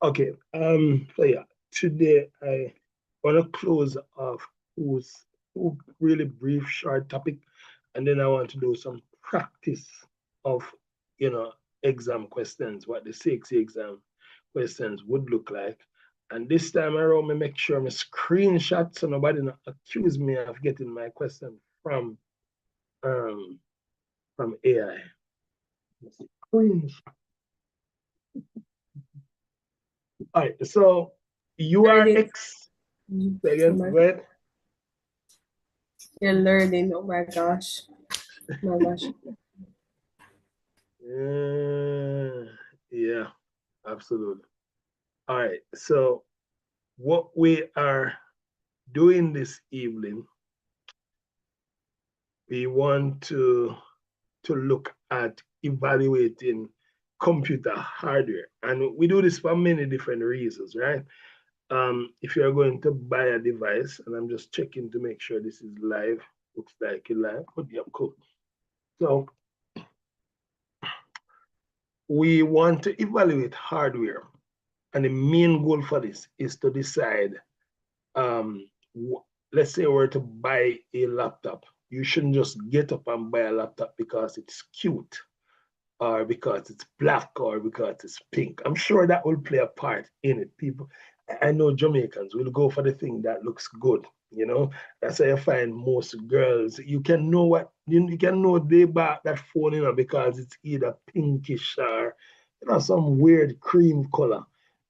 Okay. So yeah, today I want to close off who's who really brief short topic, and then I want to do some practice of you know exam questions, what the CSEC exam questions would look like. And this time around, me make sure me screenshot so nobody not accuse me of getting my question um from AI. Screenshot. All right, so you are Learning. Oh again, my, go ahead. you're learning. Oh my gosh. Oh my gosh. Yeah, absolutely. All right. So what we are doing this evening, we want to look at evaluating computer hardware, and we do this for many different reasons, right? If you're going to buy a device, and I'm just checking to make sure this is live, looks like it live. But yeah, cool. So we want to evaluate hardware. And the main goal for this is to decide, um, let's say we're to buy a laptop. You shouldn't just get up and buy a laptop because it's cute or because it's black or because it's pink. I'm sure that will play a part in it. People, I know Jamaicans will go for the thing that looks good. That's how you find most girls. You can know you can know they bought that phone, because it's either pinkish or some weird cream color,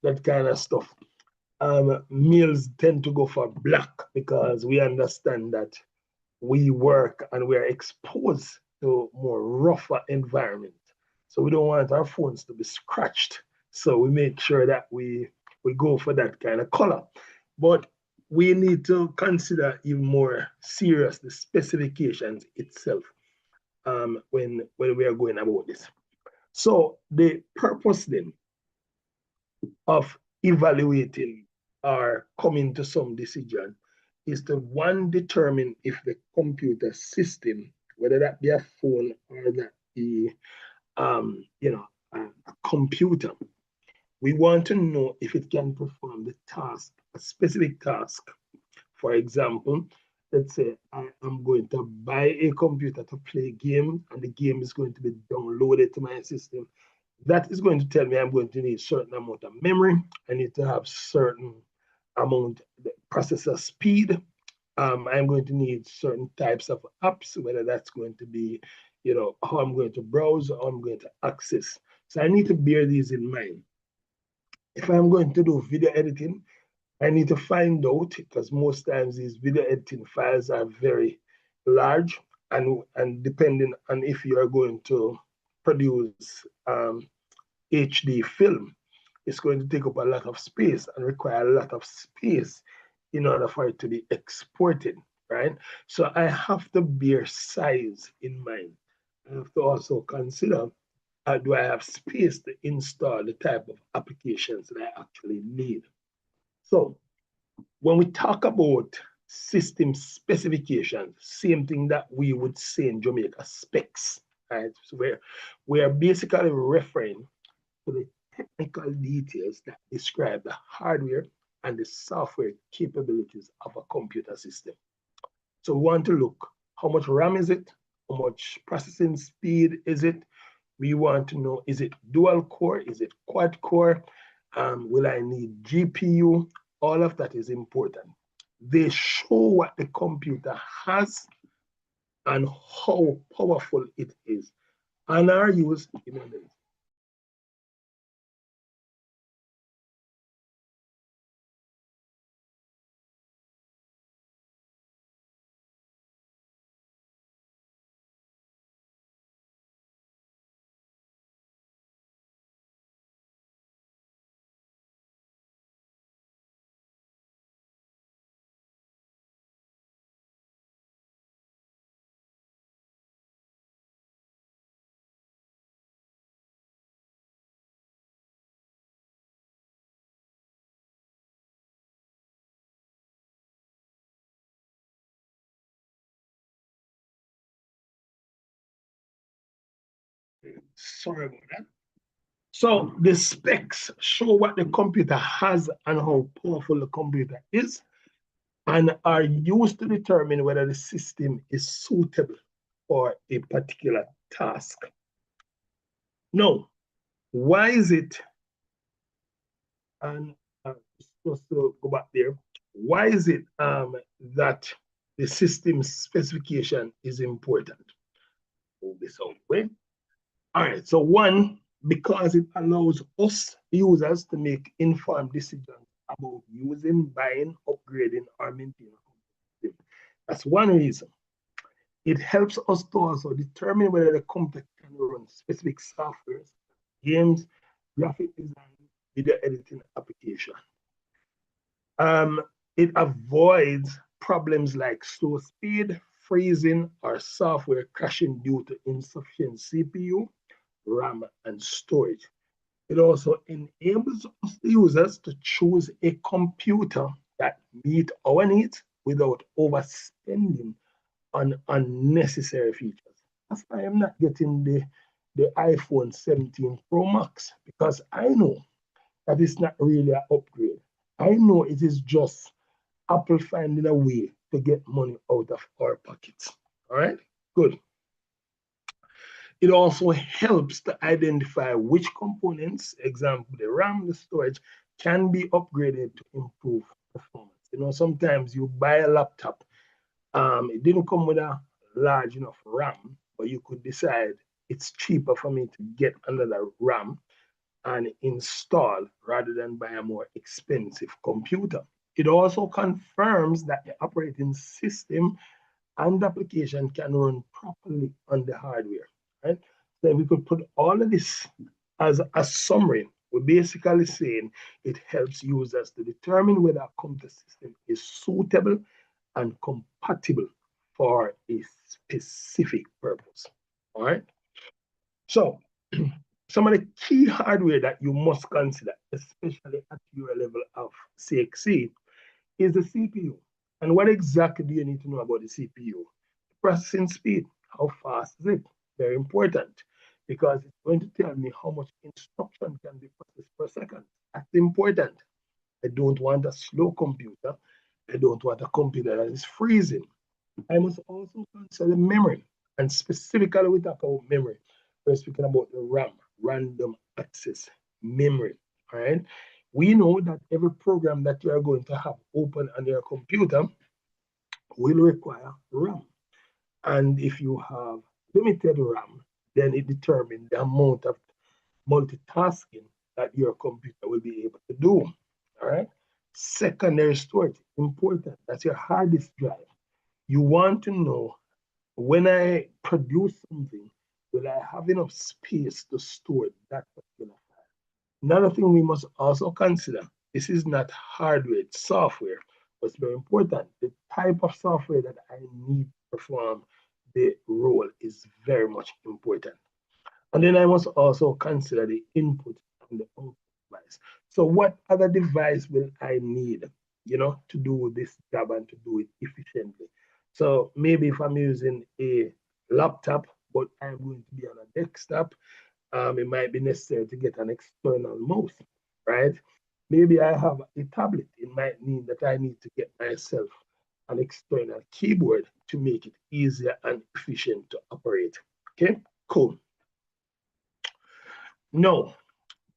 that kind of stuff. Males tend to go for black because we understand that we work and we are exposed to more rougher environment. So we don't want our phones to be scratched. So we make sure that we go for that kind of color. But we need to consider even more serious the specifications itself, when we are going about this. So the purpose then of evaluating or coming to some decision is to, one, determine if the computer system, whether that be a phone or that be a computer, we want to know if it can perform the task, a specific task. For example, let's say I am going to buy a computer to play a game, and the game is going to be downloaded to my system. That is going to tell me I'm going to need certain amount of memory. I need to have certain amount processor speed. I'm going to need certain types of apps, whether that's going to be, how I'm going to browse or how I'm going to access. So I need to bear these in mind. If I'm going to do video editing, I need to find out, because most times these video editing files are very large, and depending on if you are going to produce HD film, it's going to take up a lot of space and require a lot of space in order for it to be exported, right? So I have to bear size in mind. I have to also consider, do I have space to install the type of applications that I actually need? So when we talk about system specifications, same thing that we would say in Jamaica, specs, right? So we're basically referring to the technical details that describe the hardware and the software capabilities of a computer system. So we want to look, how much RAM is it? How much processing speed is it? We want to know, is it dual core? Is it quad core? Will I need GPU? All of that is important. They show what the computer has and how powerful it is, and are used in a day. Sorry about that. So the specs show what the computer has and how powerful the computer is, and are used to determine whether the system is suitable for a particular task. Now, why is it, and just to go back there, why is it that the system specification is important? Move this out way. All right, so one, because it allows us users to make informed decisions about using, buying, upgrading, or maintaining. That's one reason. It helps us to also determine whether the computer can run specific software, games, graphic design, video editing application. It avoids problems like slow speed, freezing, or software crashing due to insufficient CPU, RAM, and storage. It also enables us, the users, to choose a computer that meets our needs without overspending on unnecessary features. That's why I'm not getting the iPhone 17 Pro Max, because I know that it's not really an upgrade. I know it is just Apple finding a way to get money out of our pockets. All right, good. It also helps to identify which components, example, the RAM, the storage, can be upgraded to improve performance. You know, sometimes you buy a laptop, it didn't come with a large enough RAM, but you could decide it's cheaper for me to get another RAM and install rather than buy a more expensive computer. It also confirms that the operating system and the application can run properly on the hardware, right? So we could put all of this as a summary. We're basically saying it helps users to determine whether a computer system is suitable and compatible for a specific purpose, all right? So some of the key hardware that you must consider, especially at your level of CXC, is the CPU. And what exactly do you need to know about the CPU? Processing speed, how fast is it? Very important, because it's going to tell me how much instruction can be processed per second. That's important. I don't want a slow computer. I don't want a computer that is freezing. I must also consider memory. And specifically, we talk about memory. We're speaking about the RAM, random access memory. All right. We know that every program that you are going to have open on your computer will require RAM. And if you have limited RAM, then it determines the amount of multitasking that your computer will be able to do. All right. Secondary storage, important. That's your hard disk drive. You want to know, when I produce something, will I have enough space to store that particular file? Another thing we must also consider, this is not hardware, it's software. What's very important, the type of software that I need to perform the role is very much important. And then I must also consider the input and the output device. So what other device will I need, to do this job and to do it efficiently? So maybe if I'm using a laptop, but I'm going to be on a desktop, it might be necessary to get an external mouse, right? Maybe I have a tablet. It might mean that I need to get myself an external keyboard to make it easier and efficient to operate. Okay, cool. No,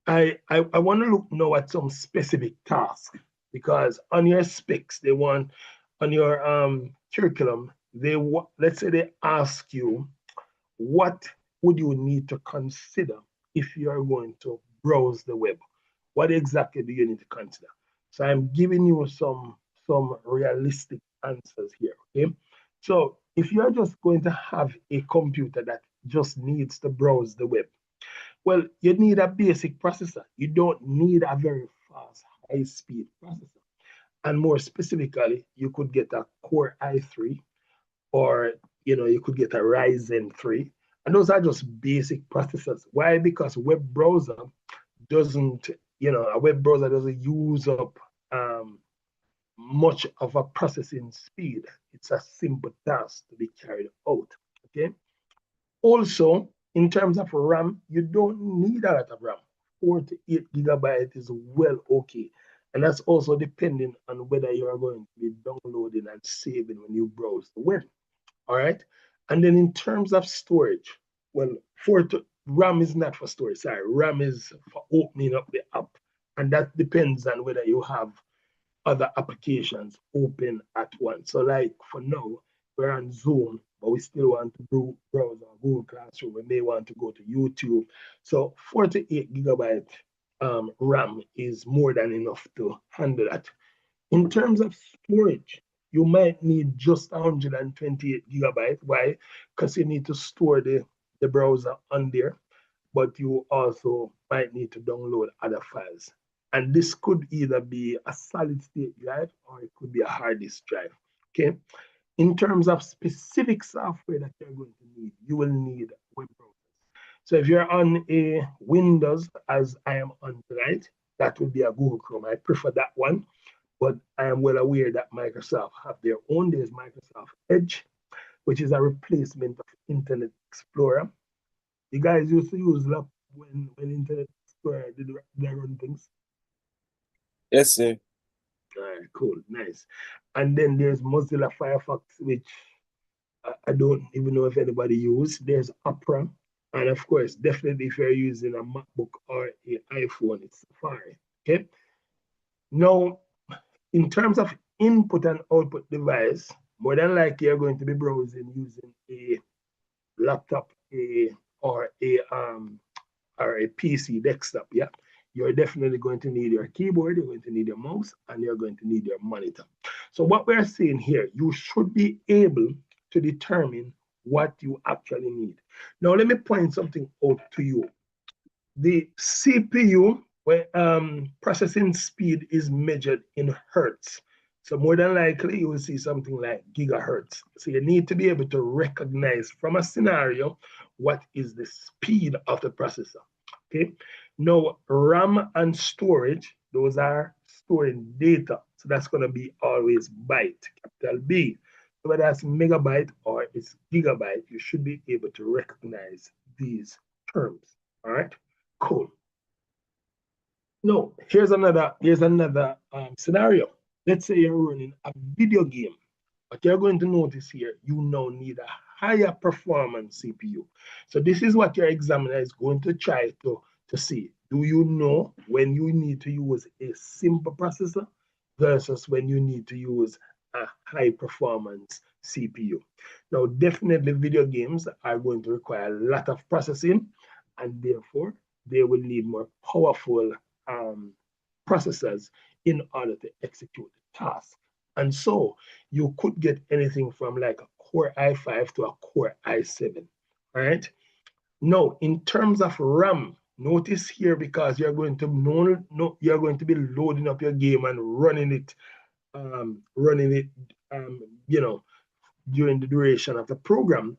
I want to look now at some specific tasks, because on your specs, they want, on your curriculum, let's say they ask you, what would you need to consider if you are going to browse the web? What exactly do you need to consider? So I'm giving you some realistic answers here. Okay. So if you're just going to have a computer that just needs to browse the web, well, you need a basic processor. You don't need a very fast, high-speed processor. And more specifically, you could get a Core i3, or you could get a Ryzen 3. And those are just basic processors. Why? Because a web browser doesn't use up much of a processing speed. It's a simple task to be carried out. Okay. Also, in terms of RAM, you don't need a lot of RAM. 4 to 8 gigabyte is well okay. And that's also depending on whether you are going to be downloading and saving when you browse the web. All right. And then in terms of storage, well, RAM is not for storage. Sorry, RAM is for opening up the app. And that depends on whether you have other applications open at once. So like for now, we're on Zoom, but we still want to browse our Google Classroom. We may want to go to YouTube. So 48 gigabyte RAM is more than enough to handle that. In terms of storage, you might need just 128 gigabyte. Why? Because you need to store the browser on there, but you also might need to download other files. And this could either be a solid state drive or it could be a hard disk drive. Okay. In terms of specific software that you're going to need, you will need web browsers. So if you're on a Windows, as I am on tonight, that would be a Google Chrome. I prefer that one, but I am well aware that Microsoft have their own. There's Microsoft Edge, which is a replacement of Internet Explorer. You guys used to use that when Internet Explorer did run things. Yes, sir. All right, cool, nice. And then there's Mozilla Firefox, which I don't even know if anybody used. There's Opera, and of course, definitely if you're using a MacBook or an iPhone, it's Safari. Okay. Now, in terms of input and output device, more than likely you're going to be browsing using a laptop, or a PC desktop. Yeah, you're definitely going to need your keyboard, you're going to need your mouse, and you're going to need your monitor. So what we're saying here, you should be able to determine what you actually need. Now let me point something out to you. The CPU processing speed is measured in hertz. So more than likely, you will see something like gigahertz. So you need to be able to recognize from a scenario what is the speed of the processor. Okay. Now, RAM and storage, those are storing data. So that's going to be always byte, capital B. So whether that's megabyte or it's gigabyte, you should be able to recognize these terms. All right. Cool. No, here's another scenario. Let's say you're running a video game. What you're going to notice here, you now need a higher performance CPU. So this is what your examiner is going to try to see. Do you know when you need to use a simple processor versus when you need to use a high performance CPU? Now, definitely video games are going to require a lot of processing, and therefore they will need more powerful processors in order to execute the task. And so you could get anything from like a Core i5 to a Core i7, right? Now, in terms of RAM, notice here, because you're going to you're going to be loading up your game and running it, during the duration of the program,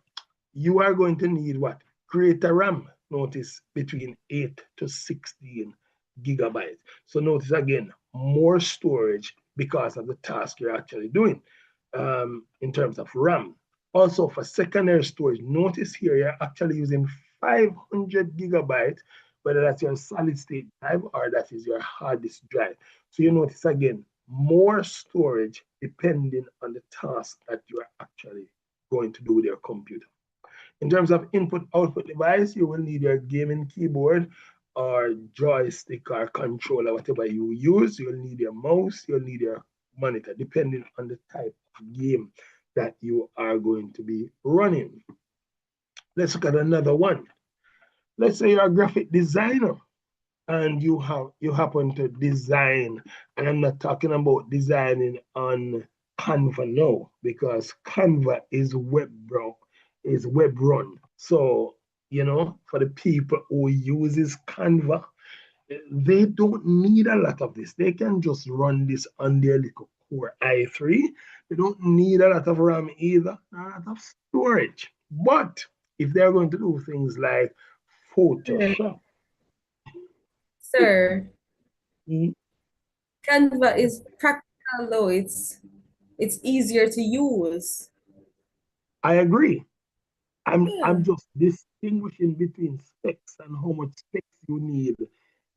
you are going to need what? Greater RAM. Notice between 8 to 16 gigabytes. So notice again, more storage because of the task you're actually doing in terms of RAM. Also for secondary storage, notice here you're actually using 500 gigabytes, whether that's your solid state drive or that is your hard disk drive. So you notice again, more storage depending on the task that you are actually going to do with your computer. In terms of input-output device, you will need your gaming keyboard or joystick or controller, whatever you use. You'll need your mouse, you'll need your monitor, depending on the type of game that you are going to be running. Let's look at another one. Let's say you're a graphic designer and you happen to design, and I'm not talking about designing on Canva now, because Canva is web run. So, for the people who uses Canva, they don't need a lot of this. They can just run this on their little Core i3. They don't need a lot of RAM either, a lot of storage. But if they're going to do things like Photoshop, Sir, mm, Canva is practical though. It's easier to use. I agree. Yeah. I'm just distinguishing between specs and how much specs you need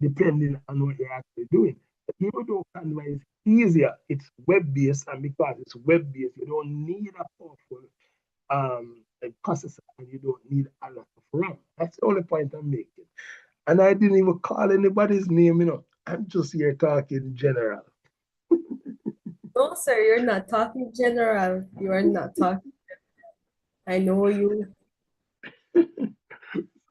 depending on what you're actually doing. But even though Canva is easier, it's web-based, and because it's web-based, you don't need a powerful a processor, and you don't need a lot of RAM. That's the only point I'm making. And I didn't even call anybody's name, you know. I'm just here talking general. No, sir, you're not talking general. You are not talking. I know you. So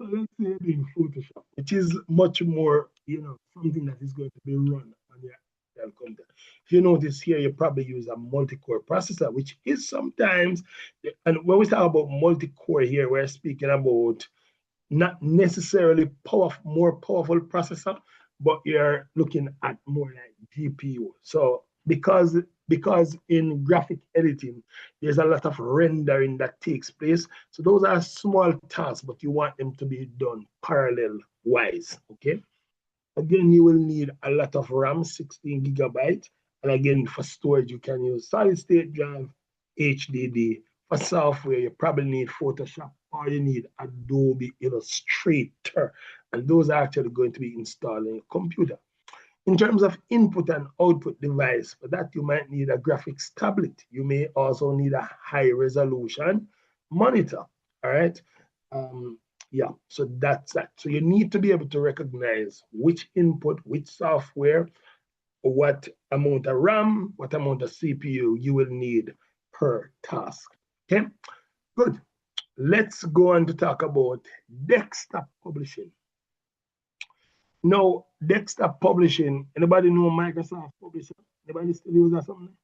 let's say you're doing Photoshop, which is much more, you know, something that is going to be run on your actual computer. If you notice here, you probably use a multi-core processor, which is sometimes, and when we talk about multi-core here, we're speaking about not necessarily more powerful processor, but you're looking at more like GPU. So because in graphic editing, there's a lot of rendering that takes place. So those are small tasks, but you want them to be done parallel wise. Okay. Again, you will need a lot of RAM, 16 gigabyte. And again, for storage, you can use solid state drive, HDD. For software, you probably need Photoshop or you need Adobe Illustrator. And those are actually going to be installed in your computer. In terms of input and output device, for that you might need a graphics tablet. You may also need a high resolution monitor. All right. Yeah, so that's that. So you need to be able to recognize which input, which software, what amount of RAM, what amount of CPU you will need per task. Okay, good. Let's go on to talk about desktop publishing. Now, desktop publishing, anybody know Microsoft Publisher? Anybody still use that something?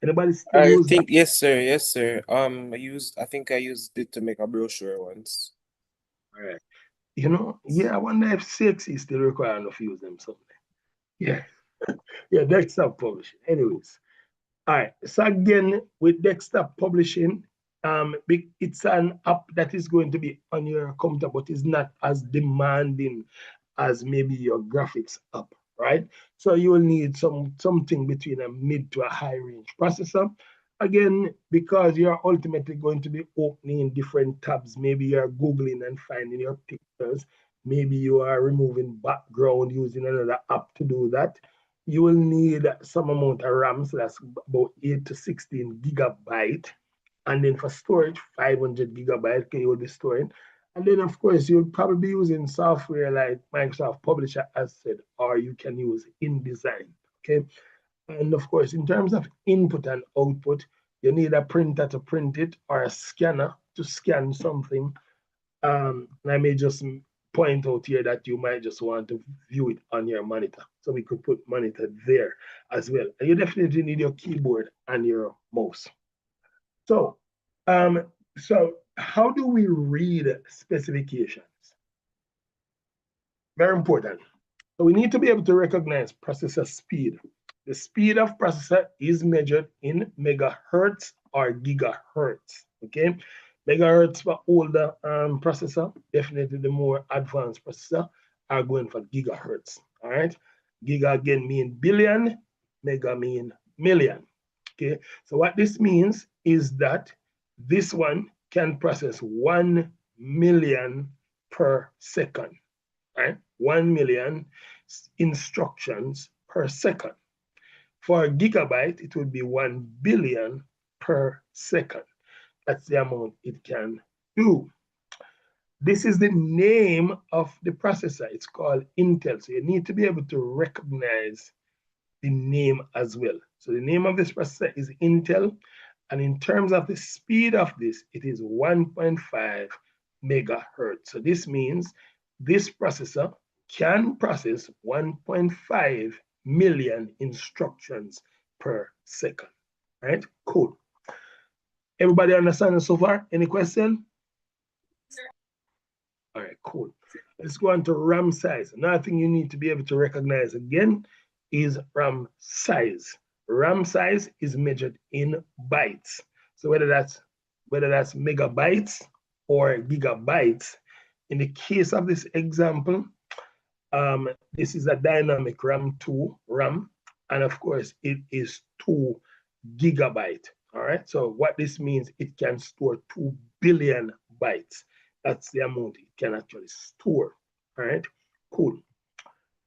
Anybody still I use think that? yes, sir. Yes, sir. I think I used it to make a brochure once. All right. You know, yeah, I wonder if CSEC still require enough to use them something. Yeah. Yeah, desktop publishing. Anyways. All right. So again, with desktop publishing, it's an app that is going to be on your computer, but is not as demanding as maybe your graphics app, right? So you will need something between a mid to a high range processor. Again, because you're ultimately going to be opening different tabs. Maybe you're Googling and finding your pictures. Maybe you are removing background using another app to do that. You will need some amount of RAM, so that's about 8 to 16 gigabyte. And then for storage, 500 gigabyte, you will be storing. And then, of course, you'll probably be using software like Microsoft Publisher, as said, or you can use InDesign. Okay. And of course, in terms of input and output, you need a printer to print it or a scanner to scan something. And I may just point out here that you might just want to view it on your monitor. So we could put monitor there as well. And you definitely need your keyboard and your mouse. So, so how do we read specifications? Very important. So we need to be able to recognize processor speed. The speed of processor is measured in megahertz or gigahertz. Okay, megahertz for older processor. Definitely the more advanced processor are going for gigahertz. All right, giga again mean billion, mega mean million. Okay, so what this means is that this one can process 1 million per second, right? 1 million instructions per second. For a gigabyte, it would be 1 billion per second. That's the amount it can do. This is the name of the processor. It's called Intel. So you need to be able to recognize the name as well. So the name of this processor is Intel. And in terms of the speed of this, it is 1.5 megahertz. So this means this processor can process 1.5 million instructions per second. All right, cool. Everybody understand so far? Any question? All right, cool. Let's go on to RAM size. Another thing you need to be able to recognize again is RAM size. RAM size is measured in bytes. So whether that's megabytes or gigabytes, in the case of this example, this is a dynamic RAM 2 RAM, and of course it is 2 gigabyte. All right. So what this means, it can store 2 billion bytes. That's the amount it can actually store. All right, cool.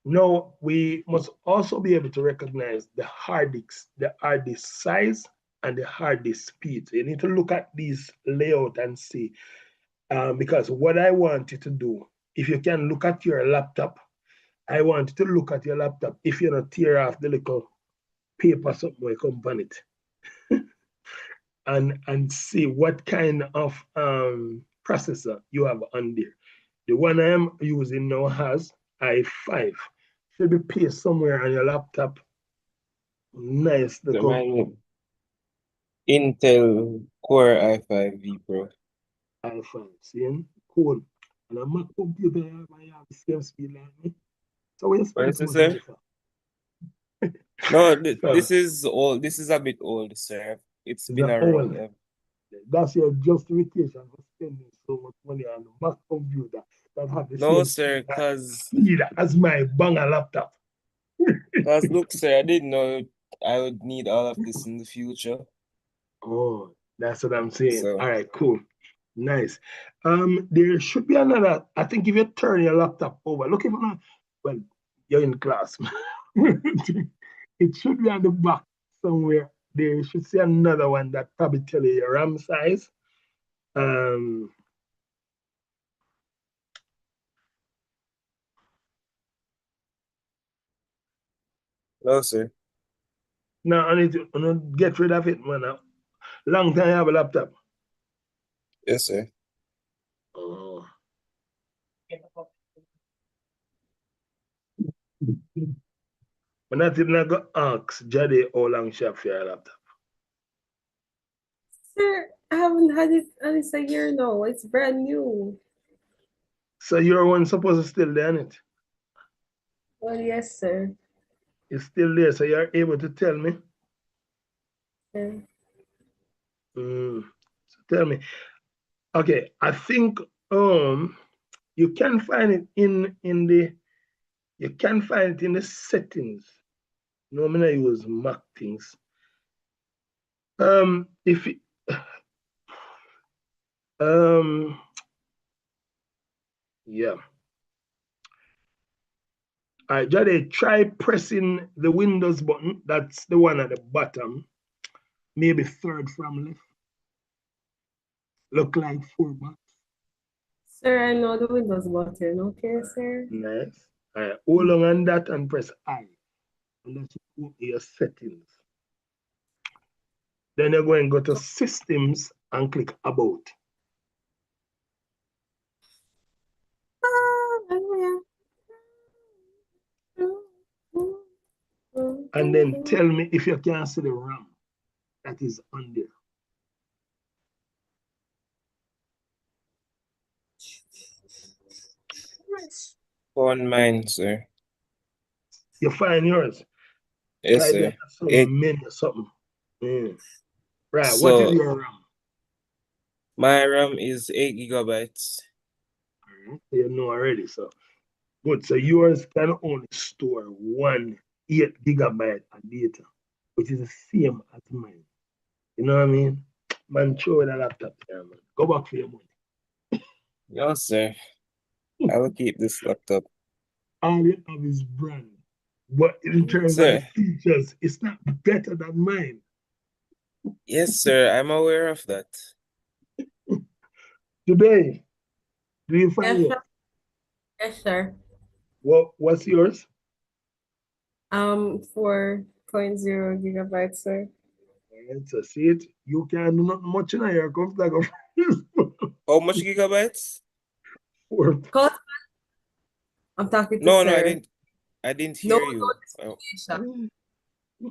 Now we must also be able to recognize the hard disk size and the hard disk speed. So you need to look at these layout and see, because what I want you to do, if you can look at your laptop, I want you to look at your laptop if you don't tear off the little paper something will come on it and see what kind of processor you have on there. The one I am using now has i5. Should be placed somewhere on your laptop. Nice. So mine Intel Core i5 Pro. i5. See? Cool. And a Mac computer, I have the same speed like me. So we spend so much money for. No, So, this is old. This is a bit old, sir. It's been around. That's your justification for spending so much money on a Mac computer that have the No, same sir, because speed as my banger laptop. look, sir, I didn't know I would need all of this in the future. Oh, that's what I'm saying. So, all right, cool. Nice. There should be another. I think if you turn your laptop over, look if not, well, you're in class. It should be on the back somewhere. There you should see another one that probably tell you your RAM size. No, sir. No, I need to get rid of it, man. Long time I have a laptop. Yes, sir. Oh. But not even I go ask Jade how long she have for your laptop. Sir, I haven't had it and it's a year now. It's brand new. So your one supposed to still there, isn't it? Well, yes, sir. It's still there, so you're able to tell me. Yeah. So tell me. Okay, I think you can find it in the settings. No, I'm gonna use Mac things. If it, yeah. All right, Jade, try pressing the Windows button. That's the one at the bottom. Maybe third from left. Look like 4 bucks. Sir, I know the Windows button. Okay, sir. Nice. All right, hold on that and press I. And that's your settings. Then you're going to go to Systems and click About. And then tell me if you can see the RAM that is on there. On mine, sir. You find yours? Yes, sir. Something. Right, So, what is your RAM? My RAM is 8 gigabytes. You know already, so good. So yours can only store 8 gigabyte of data, which is the same as mine. You know what I mean? Man, throw the laptop there, man. Go back for your money. No, sir. I will keep this laptop. All you have is brand. But in terms of features, it's not better than mine. Yes, sir. I'm aware of that. Today, do you find it? Yes, sir. What's yours? 4.0 gigabytes, sir. So see it. You can do not much in here. Comes like How much gigabytes? 4. I'm talking to No, sir. I didn't hear you.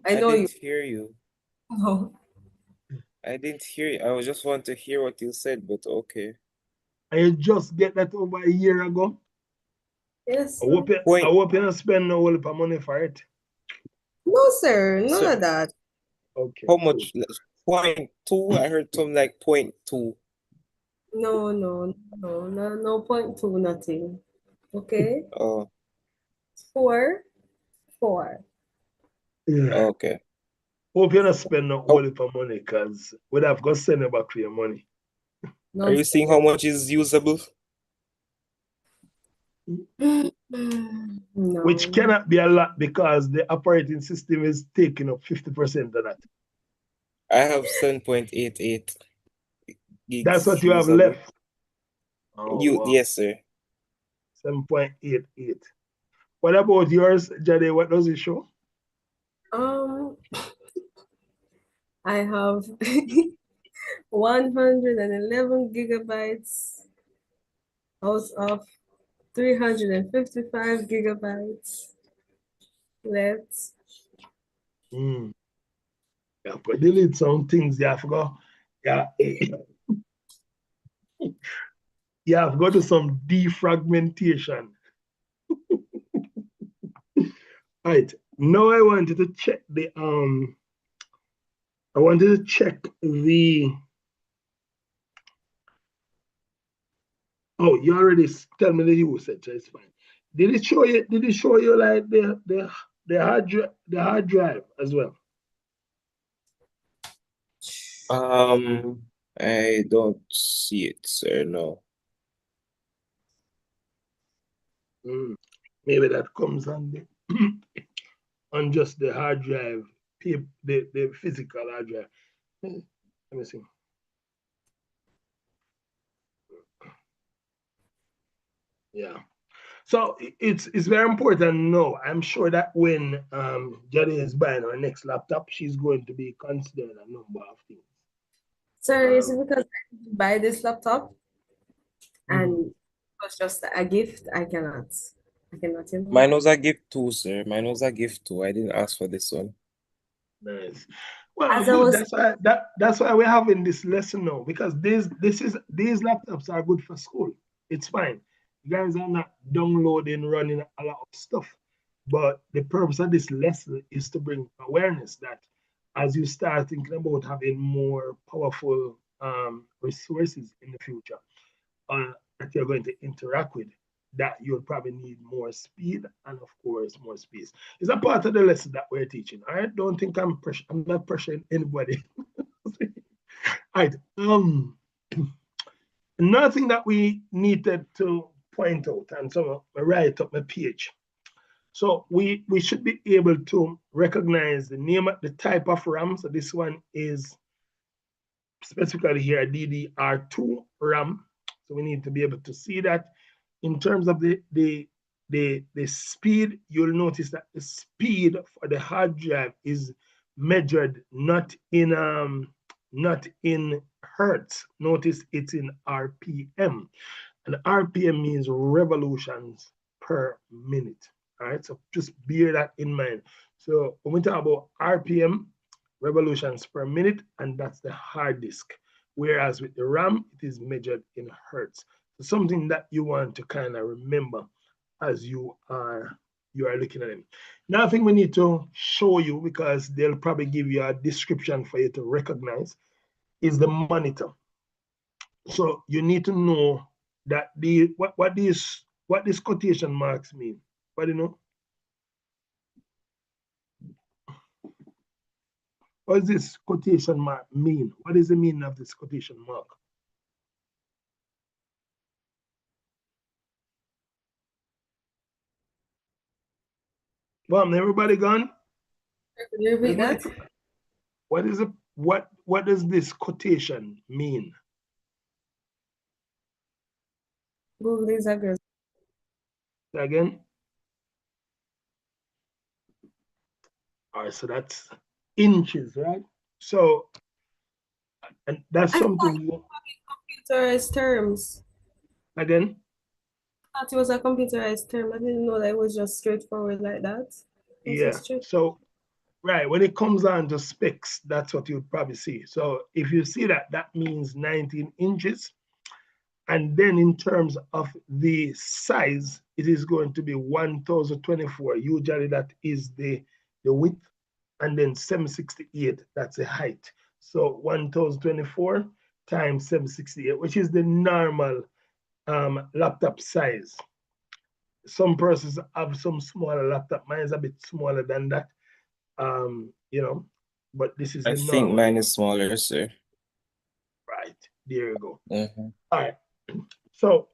I know didn't hear you. No. I didn't hear you. I just want to hear what you said, but okay. I just get that over a year ago. Yes. I hope you don't spend no whole of money for it. No, sir. None of that. Okay. How much? 0.2? I heard something like 0.2. No, 0.2, nothing. Okay. Oh. 4. Yeah. Okay. Hope you don't spend no whole of money, because we'd have got send you back for your money. No. Are you seeing how much is usable? No. Which cannot be a lot because the operating system is taking up 50% of that. I have 7.88 That's gigs what you have usable. left. Oh, You wow. yes, sir. 7.88. What about yours, Jade? What does it show? I have 111 gigabytes out of 355 gigabytes left. You have to delete some things. You have to go. Yeah, you have to go to some defragmentation. Right. Now I wanted to check the I wanted to check the oh, you already tell me the usage, it's fine. Did it show you like the hard drive as well? I don't see it, sir. No. Maybe that comes on the on just the hard drive, the physical hard drive. Let me see. Yeah. So it's very important. No, I'm sure that when Jody is buying her next laptop, she's going to be considering a number of things. Sorry, is it because I buy this laptop and it was just a gift? I cannot. Mine was a gift too, sir. Mine was a gift too. I didn't ask for this one. Nice. Well, As I good. was That's why we're having this lesson now, because these laptops are good for school. It's fine. You guys are not downloading, running a lot of stuff. But the purpose of this lesson is to bring awareness that as you start thinking about having more powerful resources in the future that you're going to interact with, that you'll probably need more speed and, of course, more space. It's a part of the lesson that we're teaching. I don't think I'm not pressuring anybody. All right. Another thing that we needed to point out, and so I write up my page. So we should be able to recognize the name of the type of RAM. So this one is specifically here DDR2 RAM. So we need to be able to see that. In terms of the speed, you'll notice that the speed for the hard drive is measured not in hertz. Notice it's in RPM, and RPM means revolutions per minute. All right, so just bear that in mind. So when we talk about RPM, revolutions per minute, and that's the hard disk. Whereas with the RAM, it is measured in hertz. So something that you want to kind of remember as you are looking at them. Now, I think we need to show you, because they'll probably give you a description for you to recognize, is the monitor. So you need to know that what these quotation marks mean. What do you know? What does this quotation mark mean? What is the meaning of this quotation mark? Well, everybody gone? Can you repeat that? What is it? What does this quotation mean? Google is a good. Again? All right, so that's inches, right? So, and that's something you Computerized terms. again. I thought it was a computerized term. I didn't know that it was just straightforward like that. Yeah. So, right, when it comes on to specs, that's what you'd probably see. So if you see that, that means 19 inches. And then in terms of the size, it is going to be 1024. Usually that is the width, and then 768, that's the height. So 1024 times 768, which is the normal laptop size. Some persons have some smaller laptop. Mine is a bit smaller than that, but this is I the think normal. mine is smaller, sir. Right. There you go. Mhm. All right. So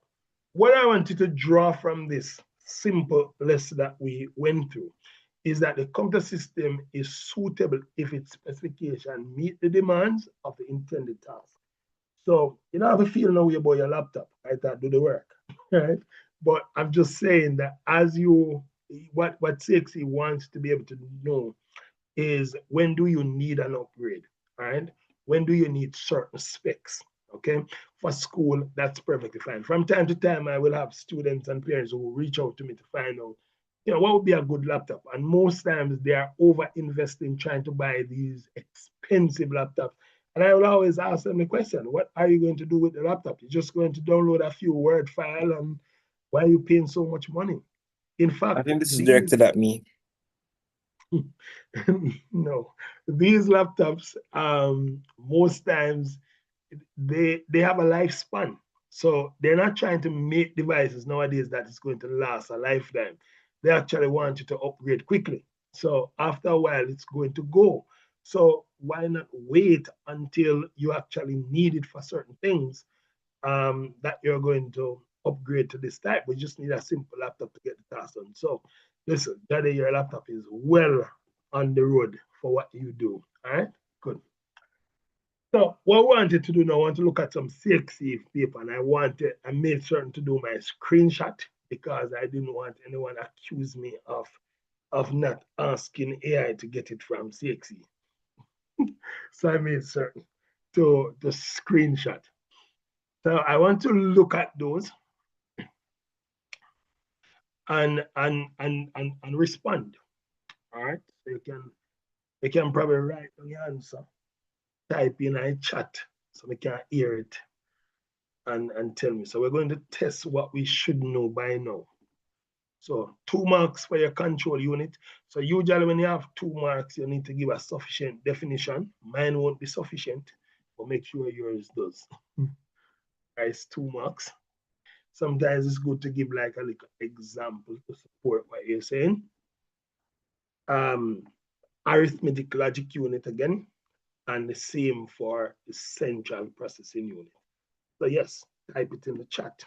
what I want you to draw from this simple lesson that we went through is that the computer system is suitable if its specification meet the demands of the intended task. So you don't have to feel no way about your laptop, right? That do the work, right? But I'm just saying that as you, what CXE wants to be able to know is when do you need an upgrade, right? When do you need certain specs, okay? For school, that's perfectly fine. From time to time, I will have students and parents who will reach out to me to find out, what would be a good laptop? And most times they are over investing trying to buy these expensive laptops. And I will always ask them the question, what are you going to do with the laptop? You're just going to download a few Word file, and why are you paying so much money? In I fact, think this is these directed at me. no, these laptops, most times they have a lifespan. So they're not trying to make devices nowadays that is going to last a lifetime. They actually want you to upgrade quickly. So after a while, it's going to go. So why not wait until you actually need it for certain things, that you're going to upgrade to this type? We just need a simple laptop to get the task done. So listen, Daddy, your laptop is well on the road for what you do. All right, good. So what I wanted to do now, I want to look at some CXC paper, and I made certain to do my screenshot because I didn't want anyone to accuse me of not asking AI to get it from CXC. So I made certain to the screenshot. So I want to look at those and respond. All right. So you can probably write down your answer, type in a chat so we can hear it and tell me. So we're going to test what we should know by now. So 2 marks for your control unit. So usually when you have 2 marks, you need to give a sufficient definition. Mine won't be sufficient, but make sure yours does. Guys, 2 marks. Sometimes it's good to give like a little example to support what you're saying. Um, Arithmetic logic unit again, and the same for the central processing unit. So yes, type it in the chat.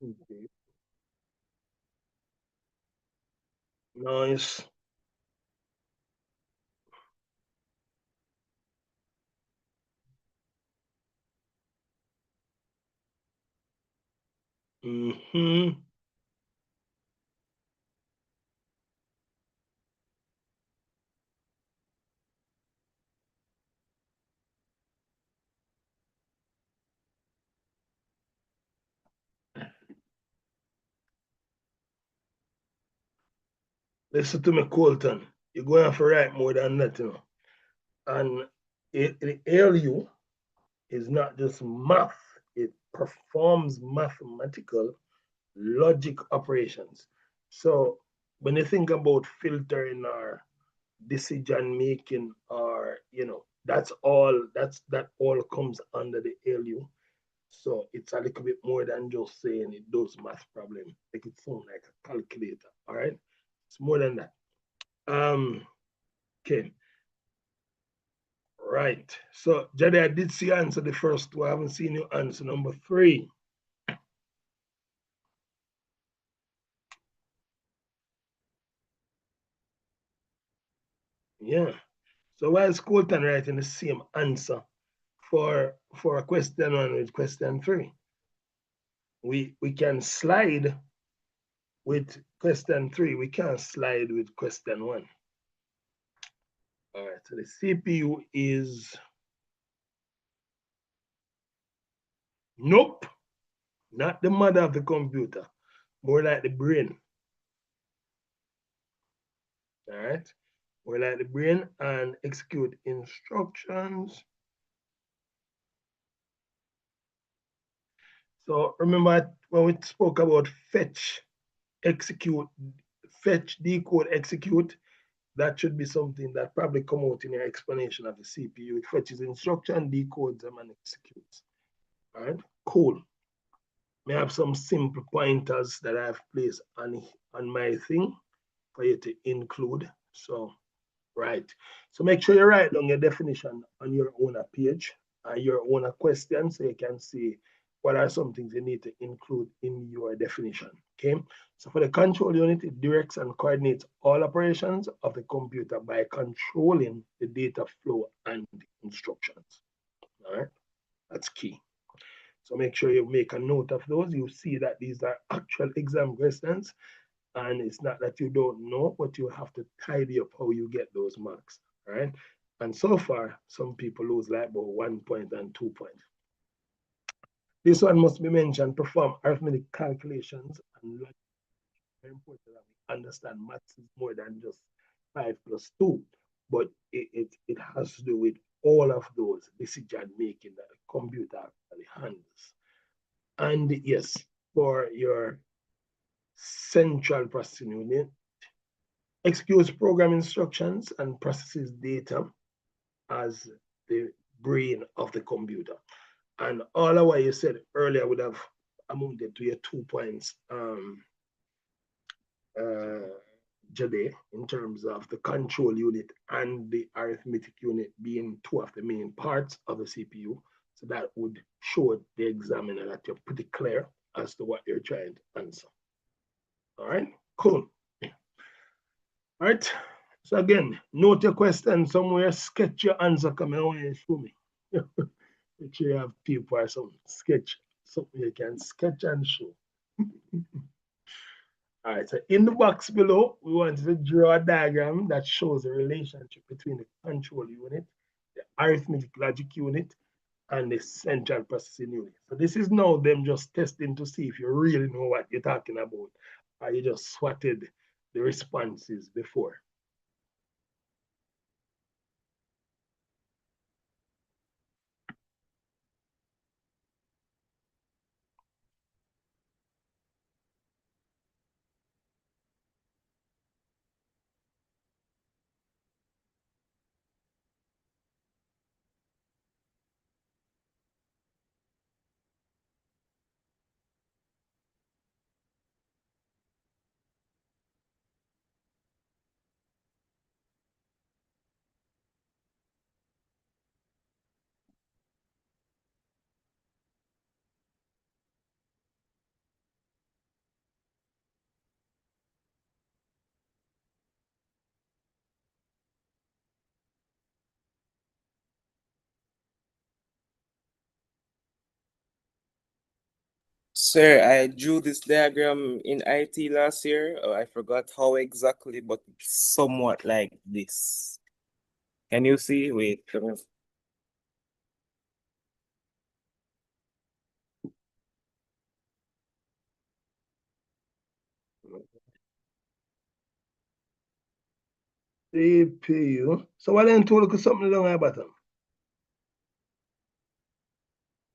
Okay. Nice. Mm-hmm. Listen to me, Colton. You're going to have to write more than that, you know. And the ALU is not just math, it performs mathematical logic operations. So when you think about filtering or decision making or that all comes under the ALU. So it's a little bit more than just saying it does math problem. Like it sounds like a calculator. All right. It's more than that. Okay. Right. So Jade, I did see you answer the first two. I haven't seen you answer number 3. Yeah. So why is Colton writing the same answer for a question 1 with question 3? We can slide with question 3. We can't slide with question 1. All right. So the CPU is nope, not the mother of the computer, more like the brain. All right. More like the brain and execute instructions. So remember when we spoke about fetch, execute, fetch, decode, execute, that should be something that probably come out in your explanation of the CPU. It fetches instruction, decodes them, and executes. All right, cool. May I have some simple pointers that I've placed on my thing for you to include. So, right. So make sure you write down your definition on your own page and your own question so you can see what are some things you need to include in your definition. Okay. So for the control unit, it directs and coordinates all operations of the computer by controlling the data flow and instructions. All right. That's key. So make sure you make a note of those. You see that these are actual exam questions. And it's not that you don't know, but you have to tidy up how you get those marks, right? And so far, some people lose like about 1 point and 2 points. This one must be mentioned, perform arithmetic calculations and logic. Very important that we understand maths is more than just 5 plus 2, but it has to do with all of those decision making that the computer actually handles. And yes, for your central processing unit, executes program instructions and processes data as the brain of the computer. And all of what you said earlier would have amounted to your 2 points, Jade, in terms of the control unit and the arithmetic unit being 2 of the main parts of the CPU. So that would show the examiner that you're pretty clear as to what you're trying to answer. All right, cool. All right. So again, note your question somewhere, sketch your answer coming away and show me. Make sure you have paper or some sketch, something you can sketch and show. All right, so in the box below, we want to draw a diagram that shows the relationship between the control unit, the arithmetic logic unit, and the central processing unit. So this is now them just testing to see if you really know what you're talking about, or you just swatted the responses before. Sir, I drew this diagram in IT last year. I forgot how exactly, but it's somewhat like this. Can you see? Wait. CPU. So what then to look at something along at bottom?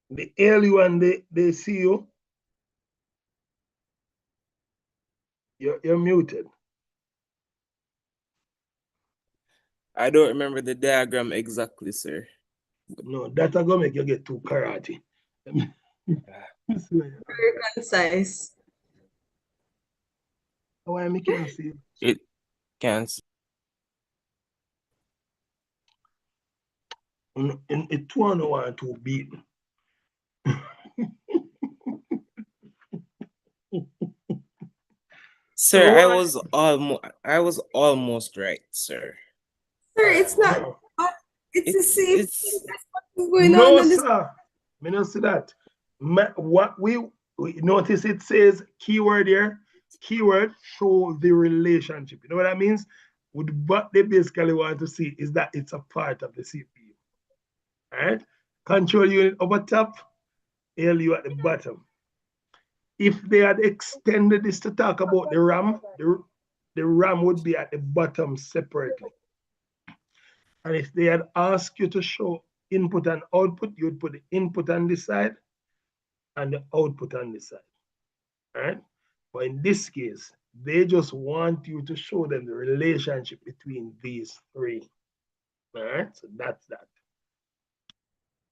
The ALU and the CU. You're muted. I don't remember the diagram exactly, sir. No, that's gonna make you get too karate. Very concise. Why I can't see? It can't. It want to beat. Sir, So I was almost right, sir. Sir, it's not. It's the same thing. It's That's what's going no, on this. sir. Me not see that. What we notice, it says keyword here. Keyword show the relationship. You know what that means? What they basically want to see is that it's a part of the CPU. All right. Control unit over top, ALU at the bottom. If they had extended this to talk about the RAM, the RAM would be at the bottom separately. And if they had asked you to show input and output, you would put the input on this side and the output on this side. All right. But in this case, they just want you to show them the relationship between these three. All right. So that's that.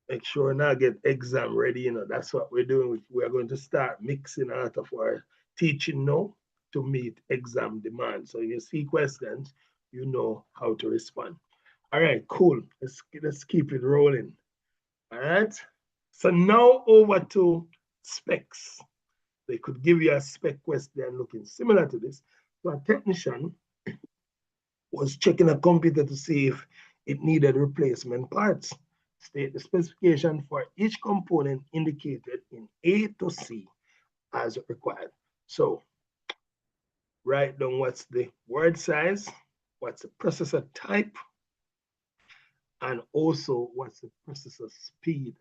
Make sure now get exam ready. You know, that's what we're doing. We're going to start mixing out of our teaching now to meet exam demand. So you see questions, you know how to respond. All right, cool. Let's keep it rolling. All right. So now over to specs. They could give you a spec question looking similar to this. So a technician was checking a computer to see if it needed replacement parts. State the specification for each component indicated in A to C as required. So write down what's the word size, what's the processor type, and also what's the processor speed.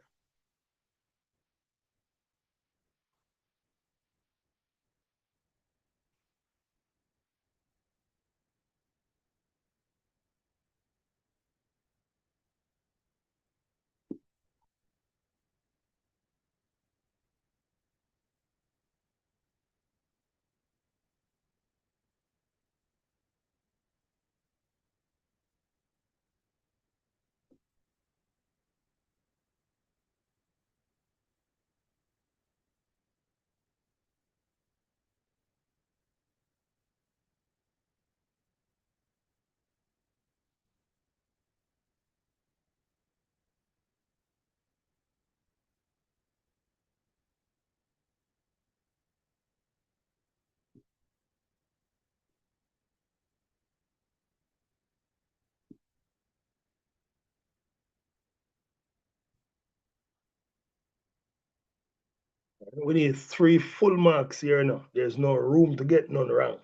We need 3 full marks here now. There's no room to get none wrong.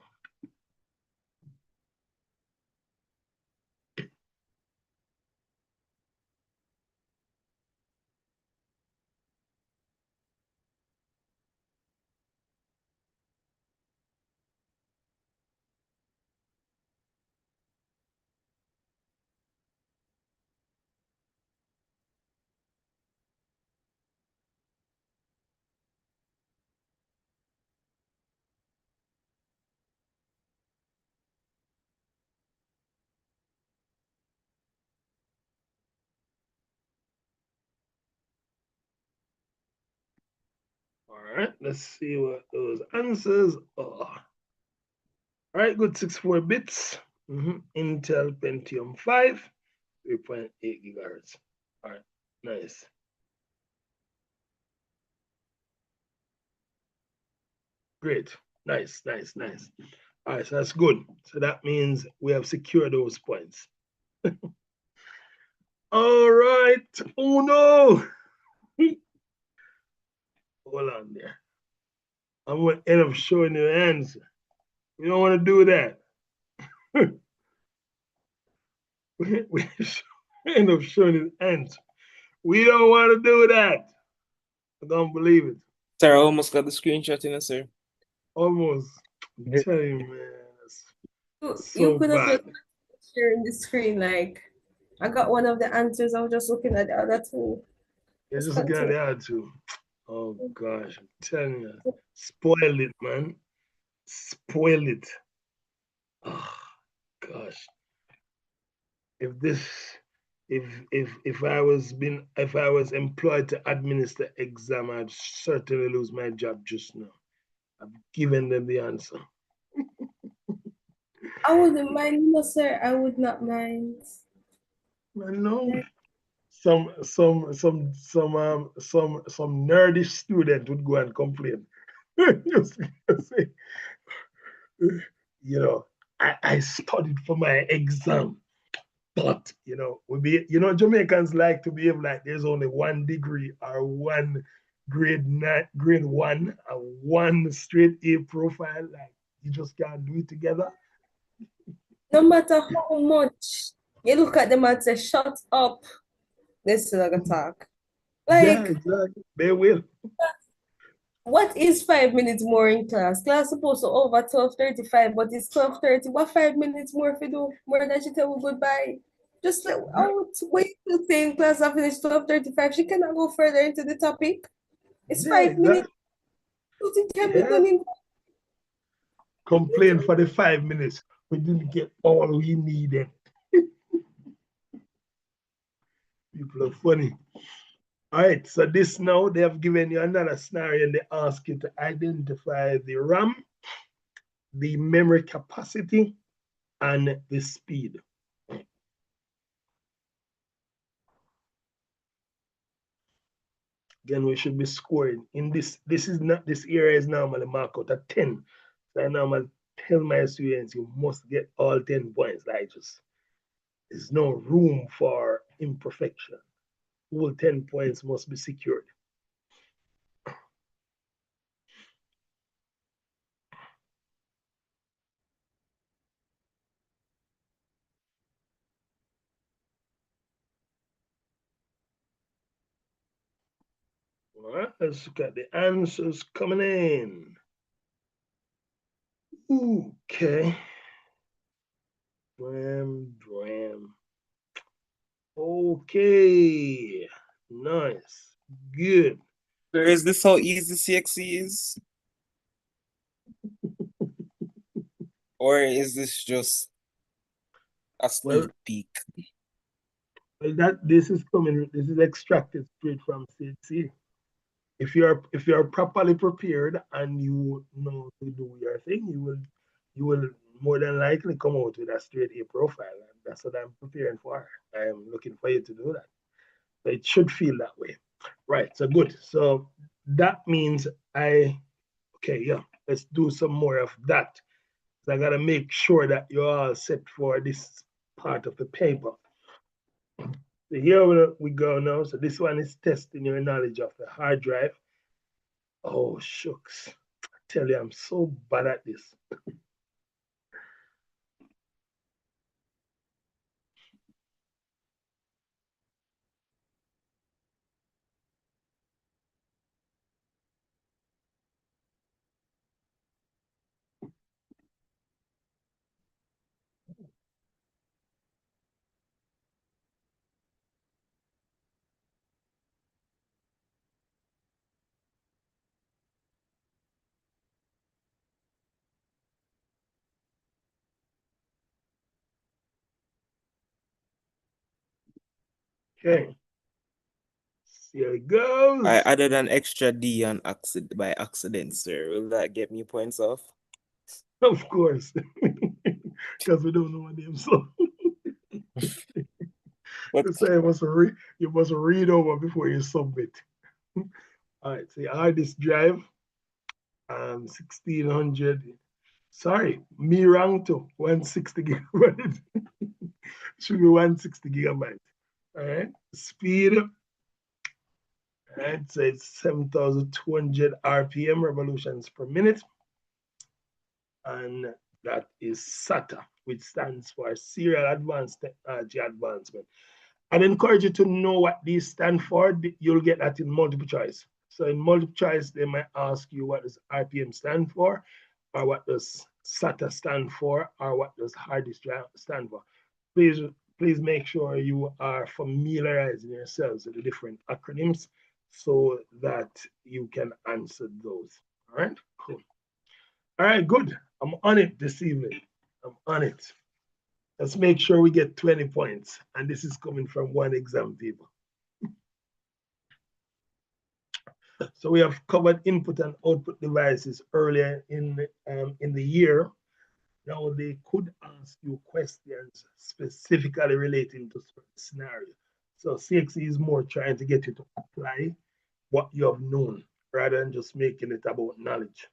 All right, let's see what those answers are. All right, good 64 bits. Intel Pentium 5, 3.8 gigahertz. All right, nice. Great, nice. All right, so that's good. So that means we have secured those points. All right, oh no. Hold on there. I'm going to end up showing you the answer. We don't want to do that. we end up showing you the answer. We don't want to do that. I don't believe it. Sir, I almost got the screenshot in, sir. Almost. I'm telling you, man. That's You so could have bad. just sharing the screen. Like, I got one of the answers. I was just looking at the other two. You're Let's just looking at continue. the other two. Oh gosh, I'm telling you. Spoil it, man. Spoil it. Oh gosh. If this if I was employed to administer exam, I'd certainly lose my job just now. I've given them the answer. I wouldn't mind, no, sir. I would not mind. I know. Some nerdish student would go and complain. Just say, you know, I studied for my exam. But Jamaicans like to behave like there's only 1 degree or one grade one, a one straight A profile. Like you just can't do it together. No matter how much you look at them and say, shut up, they still gonna talk. Yeah, Like, exactly. They will. what is 5 minutes more in class? Class supposed to over 12:35, but it's 12:30. What 5 minutes more if you do? More than she tell me goodbye. Just like, Yeah, oh, wait to say in class I finish 12:35. She cannot go further into the topic. It's yeah, 5 minutes. exactly. It can be Yeah. done in Complain for the 5 minutes. We didn't get all we needed. People are funny. All right, so this now they have given you another scenario and they ask you to identify the RAM, the memory capacity, and the speed. Again, we should be scoring. In this area is normally marked out at 10. So I normally tell my students you must get all 10 points. There's no room for imperfection. All 10 points must be secured. All right, let's look at the answers coming in. Okay. Dram. Okay. Nice. Good. Sir, is this how easy CXC is? Or is this just a Well, sneak peek? this is extracted straight from CSEC. If you're properly prepared and you know to do your thing, you will more than likely come out with a straight A profile. And that's what I'm preparing for. I'm looking for you to do that. So it should feel that way. Right. So good. So that means yeah, let's do some more of that. So I gotta make sure that you're all set for this part of the paper. So here we go now. So this one is testing your knowledge of the hard drive. Oh, shucks. I tell you, I'm so bad at this. Okay, here it goes. I added an extra D on by accident, sir. Will that get me points off? Of course, because we don't know what name. So What? say you must read over before you submit. All right, so your hard disk drive, 1600. Sorry, me wrong too. 160 gigabyte. Should be 160 gigabyte. All right, speed. Right, so it's 7,200 RPM, revolutions per minute. And that is SATA, which stands for Serial Advanced Technology Advancement. I'd encourage you to know what these stand for. You'll get that in multiple choice. So in multiple choice, they might ask you what does RPM stand for, or what does SATA stand for, or what does hard disk drive stand for. Please make sure you are familiarizing yourselves with the different acronyms so that you can answer those. All right, cool. All right, good. I'm on it this evening. I'm on it. Let's make sure we get 20 points. And this is coming from one exam paper. So we have covered input and output devices earlier in the year. Now they could ask you questions specifically relating to certain scenarios. So CXE is more trying to get you to apply what you have known rather than just making it about knowledge.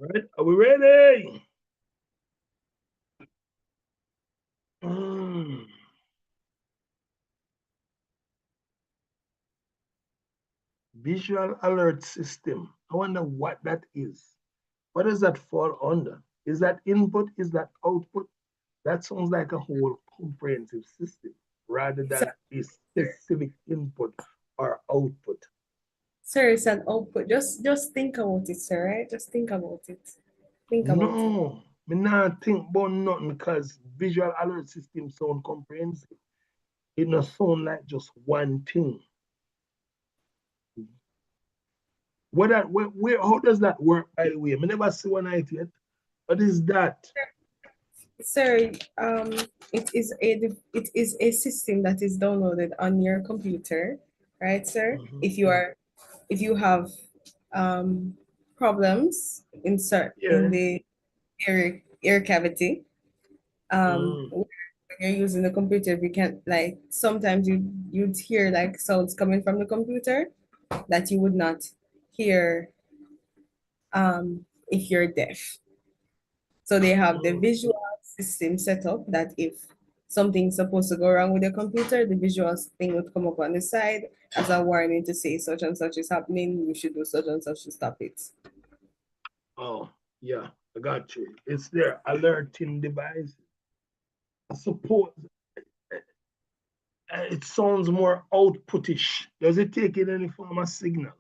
All right, are we ready? Visual alert system. I wonder what that is. What does that fall under? Is that input? Is that output? That sounds like a whole comprehensive system rather than a specific input or output. Sir, it's an output. Just think about it, sir, right? Just think about it. Think about it. No, me not think about nothing because visual alert system sound comprehensive. It not sound like just one thing. How does that work, by the way? I never see one of it yet. What is that? Sir, it is a system that is downloaded on your computer, right, sir? Mhm. If you are if you have problems in the ear cavity, when you're using the computer, you can like sometimes you'd hear like sounds coming from the computer that you would not hear if you're deaf. So they have the visual system set up that if something's supposed to go wrong with your computer, the visual thing would come up on the side as a warning to say such and such is happening, you should do such and such to stop it. Oh, yeah, I got you. It's their alerting device. I suppose it sounds more outputish. Does it take in any form of signal?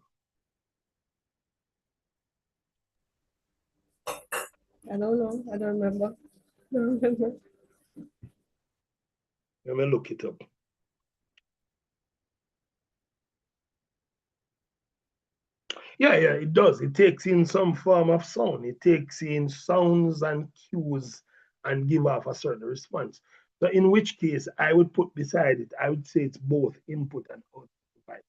I don't know. I don't remember. Let me look it up. Yeah, it does. It takes in some form of sound. It takes in sounds and cues and give off a certain response. So in which case, I would put beside it, I would say it's both input and output device.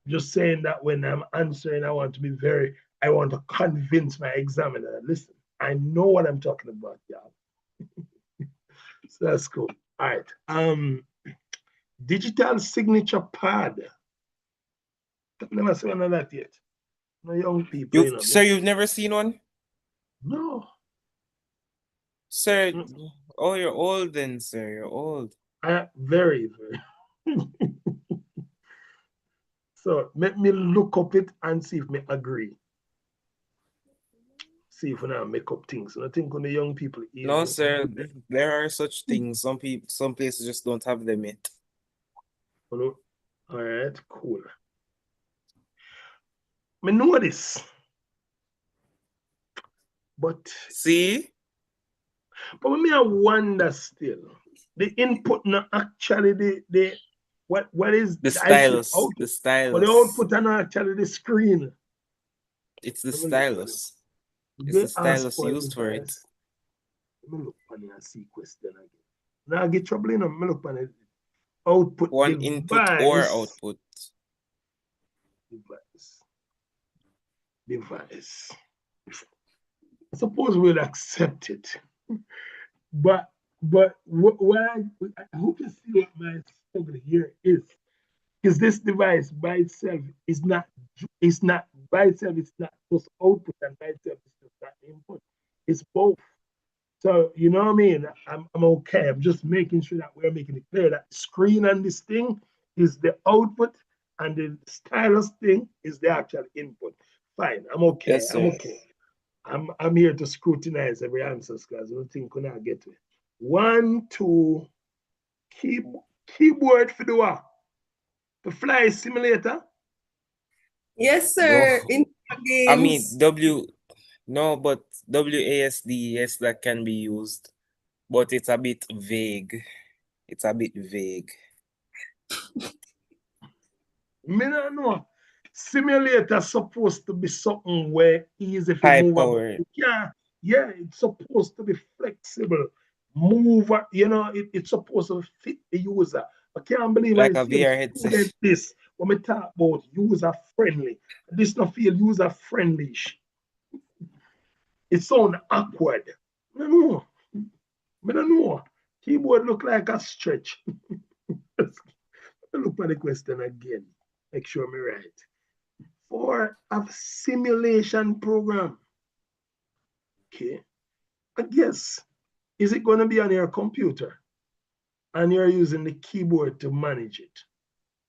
Just saying that when I'm answering, I want to convince my examiner that, listen, I know what I'm talking about, y'all. So that's cool. All right. Digital signature pad. I've never seen none of that yet. No young people. Sir, you've never seen one? No. Sir, oh, you're old then, sir. You're old. Very, very. So let me look up it and see if me agree. See if we now make up things. And I think when the young people No, sir, there are such things. Some places just don't have them yet. All right, cool. I know this. But see? But me I wonder still. The input not actually the what is the stylus? The stylus. But the output are not actually the screen. It's the stylus. It's the stylus used for it. Let me look on it and see question again. Now I get trouble in them. Look on it. Output one device. Input or output. Device. I suppose we'll accept it. But what I hope you see what my struggle here is this device by itself is not by itself, it's not just output, and by itself it's just not input. It's both. So you know what I mean? I'm okay. I'm just making sure that we're making it clear that screen on this thing is the output and the stylus thing is the actual input. Fine, I'm okay. Yes, I'm okay. I'm here to scrutinize every answer, guys. I don't think we can get to it. 1, 2, keyboard for the what? The fly simulator? Yes, sir. No. I mean, no, but WASD, yes, that can be used, but it's a bit vague. It's a bit vague. Me don't know. Simulator supposed to be something where easy for high move power. Yeah, it's supposed to be flexible. It's supposed to fit the user. I can't believe like a VR headset. This when we talk about user friendly. This not feel user friendly. It sound awkward. I don't know. Keyboard look like a stretch. Look at the question again. Make sure I'm right. For a simulation program. Okay. I guess, is it going to be on your computer? And you're using the keyboard to manage it?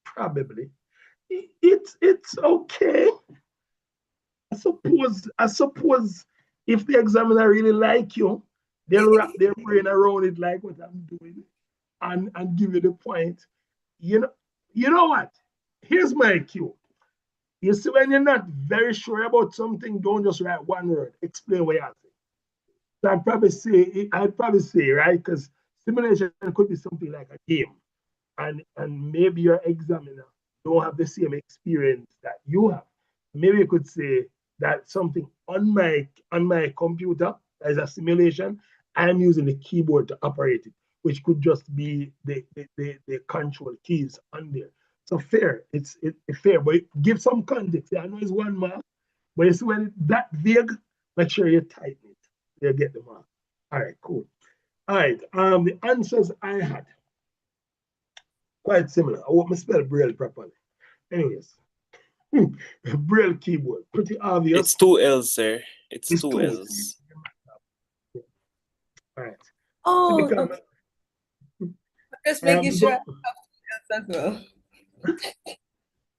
Probably. It's okay. I suppose if the examiner really like you, they'll wrap their brain around it like what I'm doing and give you the point. You know what? Here's my cue. You see, when you're not very sure about something, don't just write one word. Explain what you're saying. So I'd probably say, right? Because simulation could be something like a game. And maybe your examiner don't have the same experience that you have. Maybe you could say that something on my computer as a simulation, I'm using the keyboard to operate it, which could just be the control keys on there. So fair, it's fair, but give some context. Yeah, I know it's 1 mark, but it's when it's that vague, make sure you tighten it. You get the mark. All right, cool. All right, the answers I had, quite similar. I want me spell Braille properly. Anyways, Braille keyboard, pretty obvious. It's 2 L's, sir. It's 2 L's. All right. Oh, okay. Just making sure as well.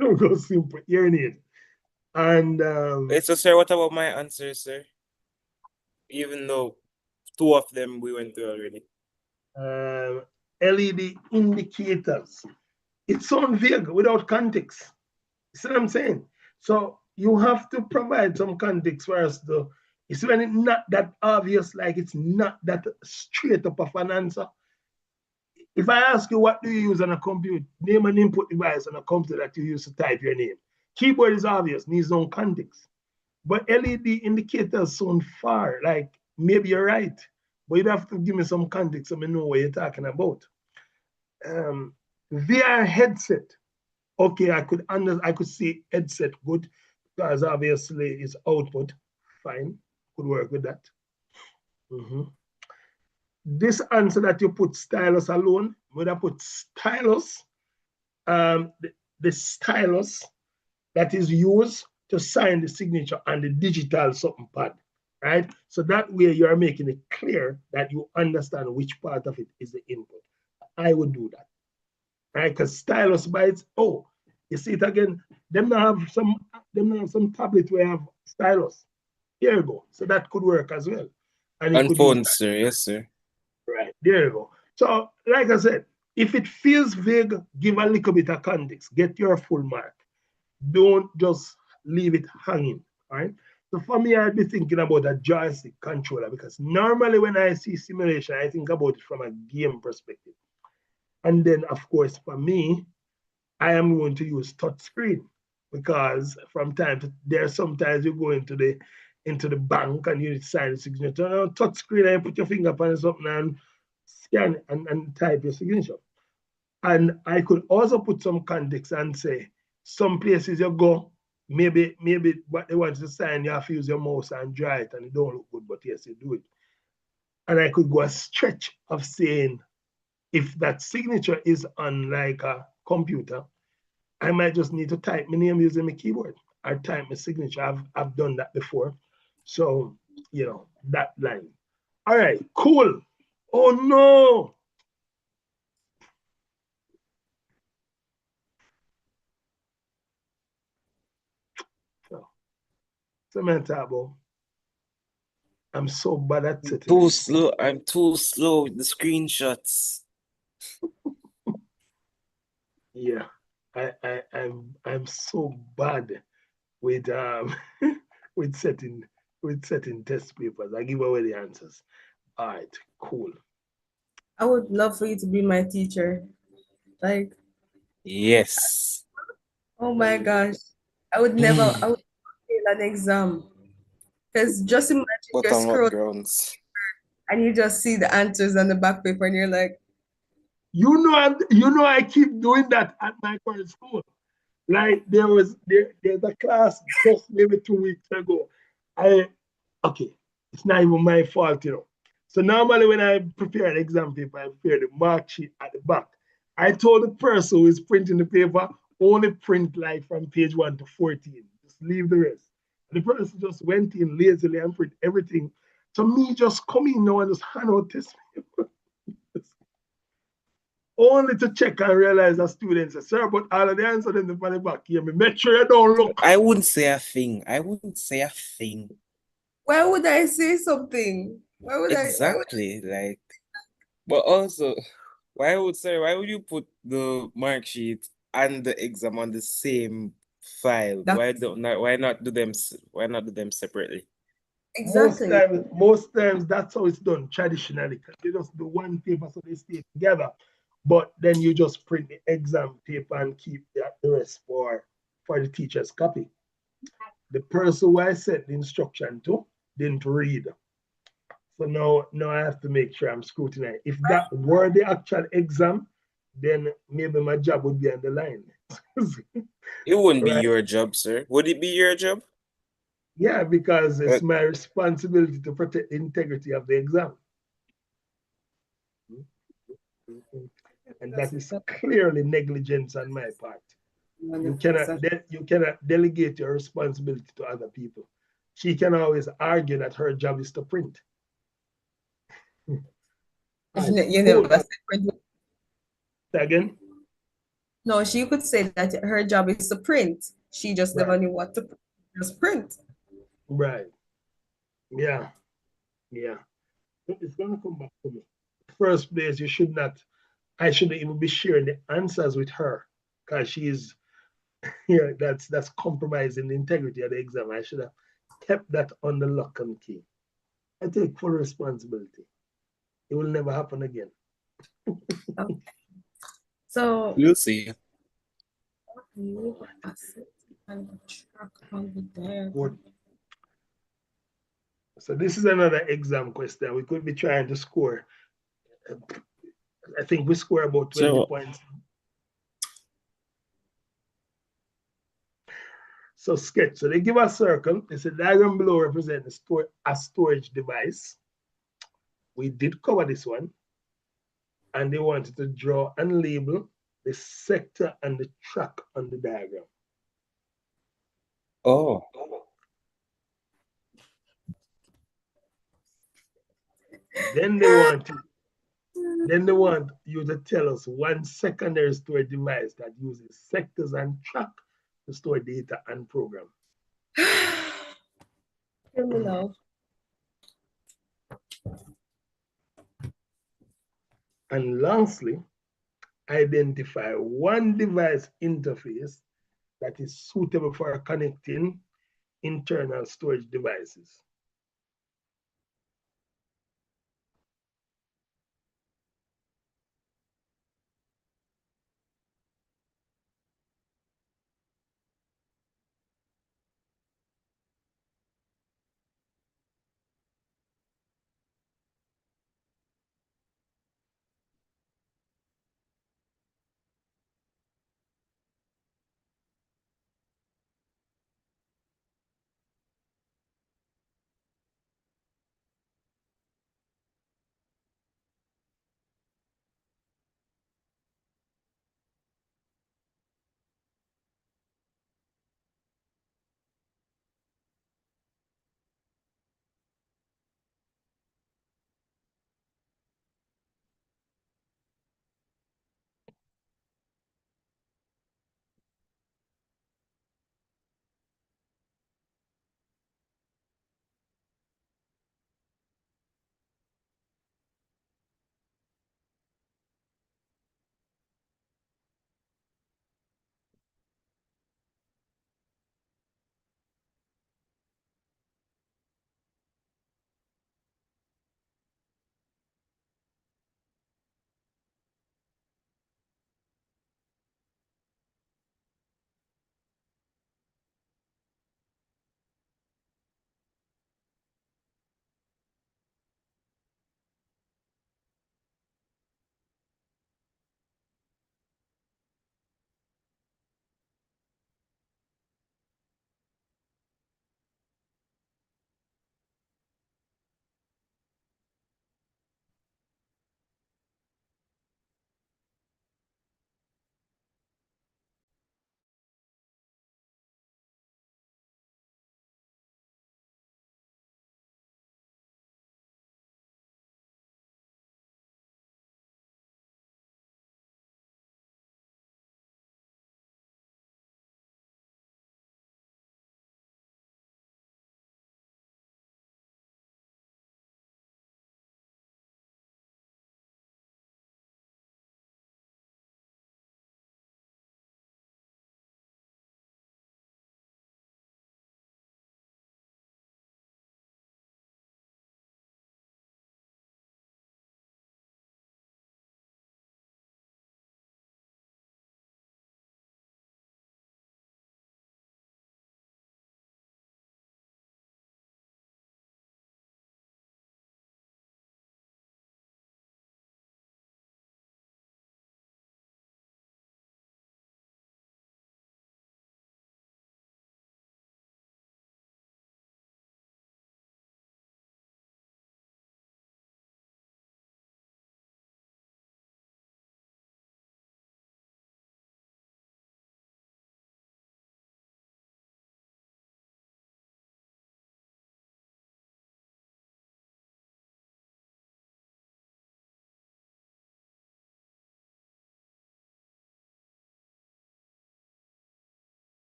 Don't go simple. Hearing it. And So, sir, what about my answer, sir? Even though 2 of them we went through already. LED indicators. It's so vague without context. See what I'm saying? So you have to provide some context for us to. It's when it's not that obvious, like it's not that straight up of an answer. If I ask you what do you use on a computer, name an input device on a computer that you use to type your name. Keyboard is obvious, needs no context. But LED indicators sound far, like maybe you're right, but you'd have to give me some context so I know what you're talking about. VR headset. Okay, I could see headset good because obviously it's output. Fine, could work with that. This answer that you put stylus alone, would I put stylus, the stylus that is used to sign the signature on the digital something pad, right? So that way you're making it clear that you understand which part of it is the input. I would do that, right? Because stylus bites, oh, you see it again, them now have some tablet where have stylus. Here you go. So that could work as well. And phones, sir. Yes, sir. Right, there you go. So, like I said, if it feels vague, give a little bit of context. Get your full mark. Don't just leave it hanging, all right? So for me, I'd be thinking about a joystick controller because normally when I see simulation, I think about it from a game perspective. And then, of course, for me, I am going to use touch screen because from time to there, sometimes you go into the bank and you sign the signature. On touch screen, and you put your finger upon something and scan and type your signature. And I could also put some context and say, some places you go, maybe what they want to sign, you have to use your mouse and draw it, and it don't look good, but yes, you do it. And I could go a stretch of saying, if that signature is on like a computer, I might just need to type my name using my keyboard or type my signature. I've done that before. So, you know, that line. All right, cool. Oh no. So, Samantha, I'm so bad at it. Too slow. I'm too slow with the screenshots. Yeah, I'm so bad with with setting test papers. I give away the answers. All right, cool. I would love for you to be my teacher. Like, yes. Oh my gosh. I would never fail an exam. Because just imagine But you're on what scrolling grounds? and you just see the answers on the back paper and you're like, you know I keep doing that at my current school. Like there's a class just maybe 2 weeks ago. Okay, it's not even my fault, you know. So normally when I prepare an exam paper, I prepare the mark sheet at the back. I told the person who is printing the paper, only print like from page 1 to 14. Just leave the rest. And the person just went in lazily and print everything. So me just come in now and just hand out test paper. Only to check and realize that students say, sir, but all of the answers in the back here, make sure you don't look. I wouldn't say a thing. I wouldn't say a thing. Why would I say something? Why would exactly, like, but also, why would you put the mark sheet and the exam on the same file? Why not do them separately? Exactly. Most times that's how it's done traditionally. They just do one paper so they stay together. But then you just print the exam paper and keep the rest for the teacher's copy. The person who I sent the instruction to didn't read. So now I have to make sure I'm scrutinizing. If that were the actual exam, then maybe my job would be on the line. It wouldn't be Right? your job, sir. Would it be your job? Yeah, because Uh, it's my responsibility to protect the integrity of the exam. And that is clearly negligence on my part. You cannot delegate your responsibility to other people. She can always argue that her job is to print. You never said print. Again? No, she could say that her job is to print. She just never Right. knew what to just print. Right. Yeah. Yeah. It's gonna come back to me. First place, I shouldn't even be sharing the answers with her because she's that's compromising the integrity of the exam. I should have kept that under lock and key. I take full responsibility. It will never happen again. Okay. So You'll see. Good. So this is another exam question. We could be trying to score. I think we score about 20 So, points. So sketch. So they give a circle. They say diagram below represents a storage device. We did cover this one. And they wanted to draw and label the sector and the track on the diagram. oh, Then they want you to tell us one secondary storage device that uses sectors and track to store data and program. criminal. And lastly, identify one device interface that is suitable for connecting internal storage devices.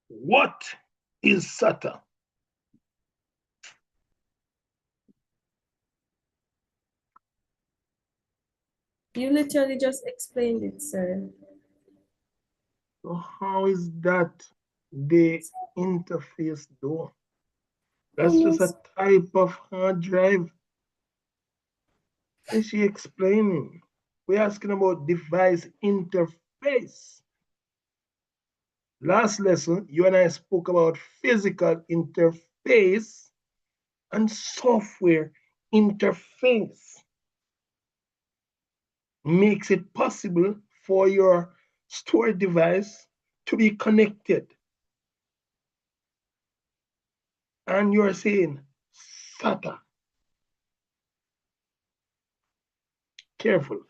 What is SATA? You literally just explained it, sir. So how is that the interface though? That's just a type of hard drive. Is she explaining? We're asking about device interface. Last lesson, you and I spoke about physical interface and software interface. Makes it possible for your storage device to be connected. And you're saying SATA. Careful.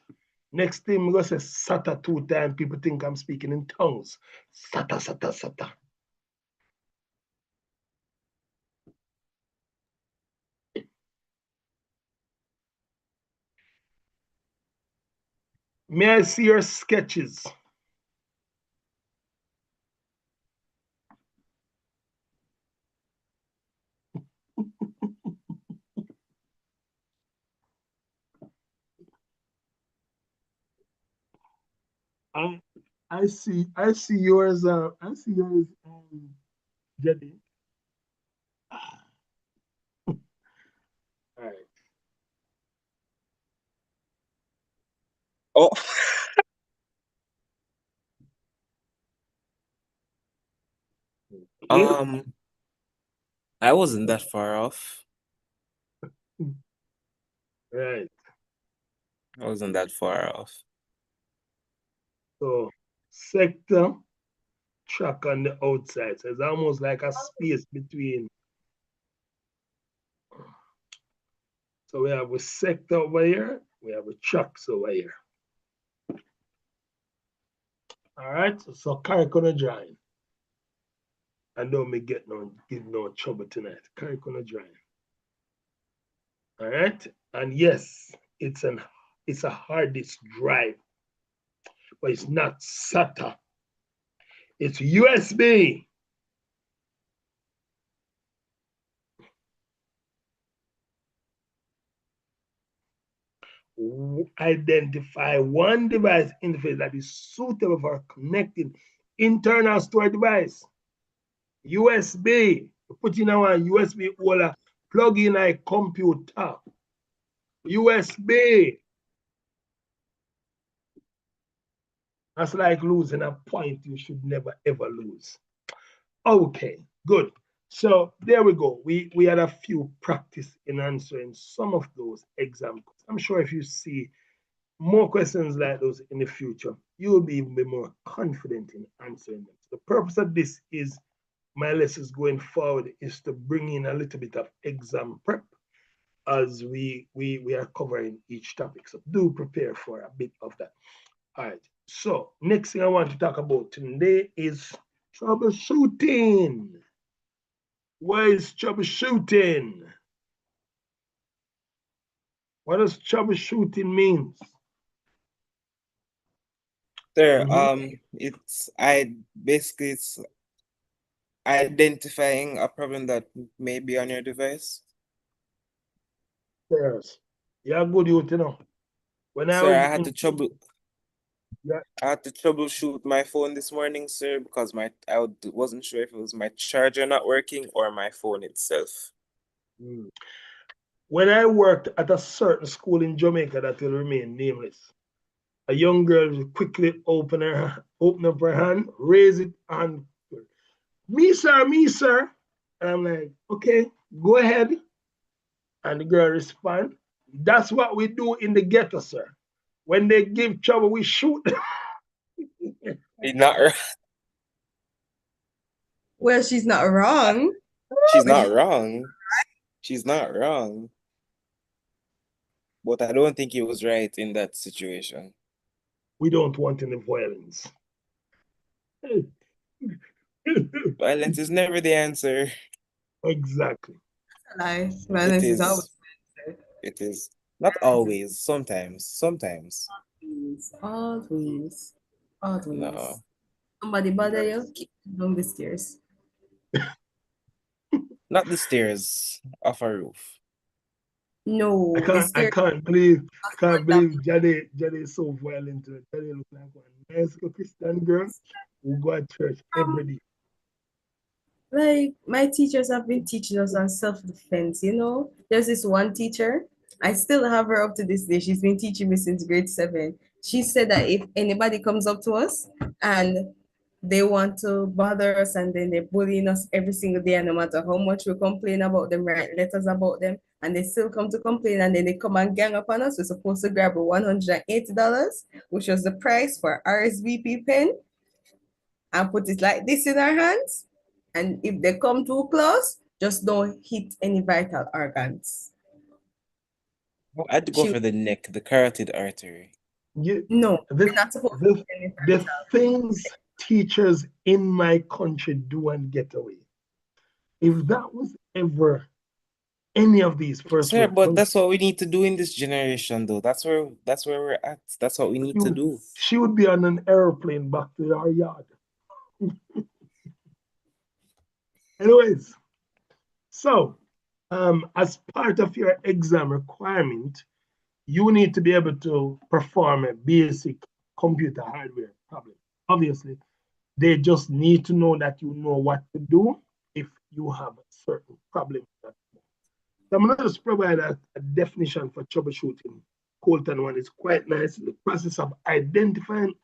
Next thing I'm going to say SATA 2 times. People think I'm speaking in tongues. SATA, SATA, SATA. May I see your sketches? I see yours. Jenny. All right. Oh, Okay. I wasn't that far off. Right. I wasn't that far off. So sector track on the outside. So it's almost like a space between. So we have a sector over here. We have a tracks over here. All right. So Carrie gonna join. I know me give no trouble tonight. Carrie gonna join. All right. And yes, it's a hard disk drive, but it's not SATA. It's USB. Identify one device interface that is suitable for connecting internal storage device. USB. Put in our USB holder, plug in a computer. USB. That's like losing a point you should never ever lose. Okay, good. So there we go. We had a few practice in answering some of those examples. I'm sure if you see more questions like those in the future, you will be even more confident in answering them. So the purpose of this is my lessons going forward is to bring in a little bit of exam prep as we are covering each topic. So do prepare for a bit of that. All right. So next thing I want to talk about today is troubleshooting. What is troubleshooting? What does troubleshooting mean? Sir, it's identifying a problem that may be on your device. Yes. Yeah, good you know. When Sir, I had to troubleshoot my phone this morning, sir, because I wasn't sure if it was my charger not working or my phone itself. When I worked at a certain school in Jamaica that will remain nameless, a young girl will quickly open up her hand, raise it, and me, sir. And I'm like, okay, go ahead. And the girl respond, that's what we do in the ghetto, sir. When they give trouble, we shoot. Not Well, she's not wrong. She's not wrong. She's not wrong. But I don't think he was right in that situation. We don't want any violence. Violence is never the answer. Exactly. Nice. Violence is always. It is. Not always. Sometimes. Always. No. Somebody bother you, keep down the stairs. Not the stairs, off a roof. No, I the stairs can't believe Jade is so violent. Jade looks like one nice Christian girl who go to church every day. like my teachers have been teaching us on self-defense, you know. There's this one teacher, I still have her up to this day. She's been teaching me since grade 7. She said that if anybody comes up to us and they want to bother us and then they're bullying us every single day, and no matter how much we complain about them, write letters about them, and they still come to complain and then they come and gang up on us, we're supposed to grab $180, which was the price for RSVP pen, and put it like this in our hands. And if they come too close, just don't hit any vital organs. I'd go for the neck, the carotid artery. No, we're not supposed to hit any the things teachers in my country do and get away. If that was ever any of these first Sir, but that's what we need to do in this generation, though. That's where we're at. That's what we need to do. She would be on an airplane back to our yard. Anyways, so as part of your exam requirement, you need to be able to perform a basic computer hardware problem. Obviously, they just need to know that you know what to do if you have a certain problem. So I'm going to just provide a definition for troubleshooting. Colton one is quite nice. The process of identifying,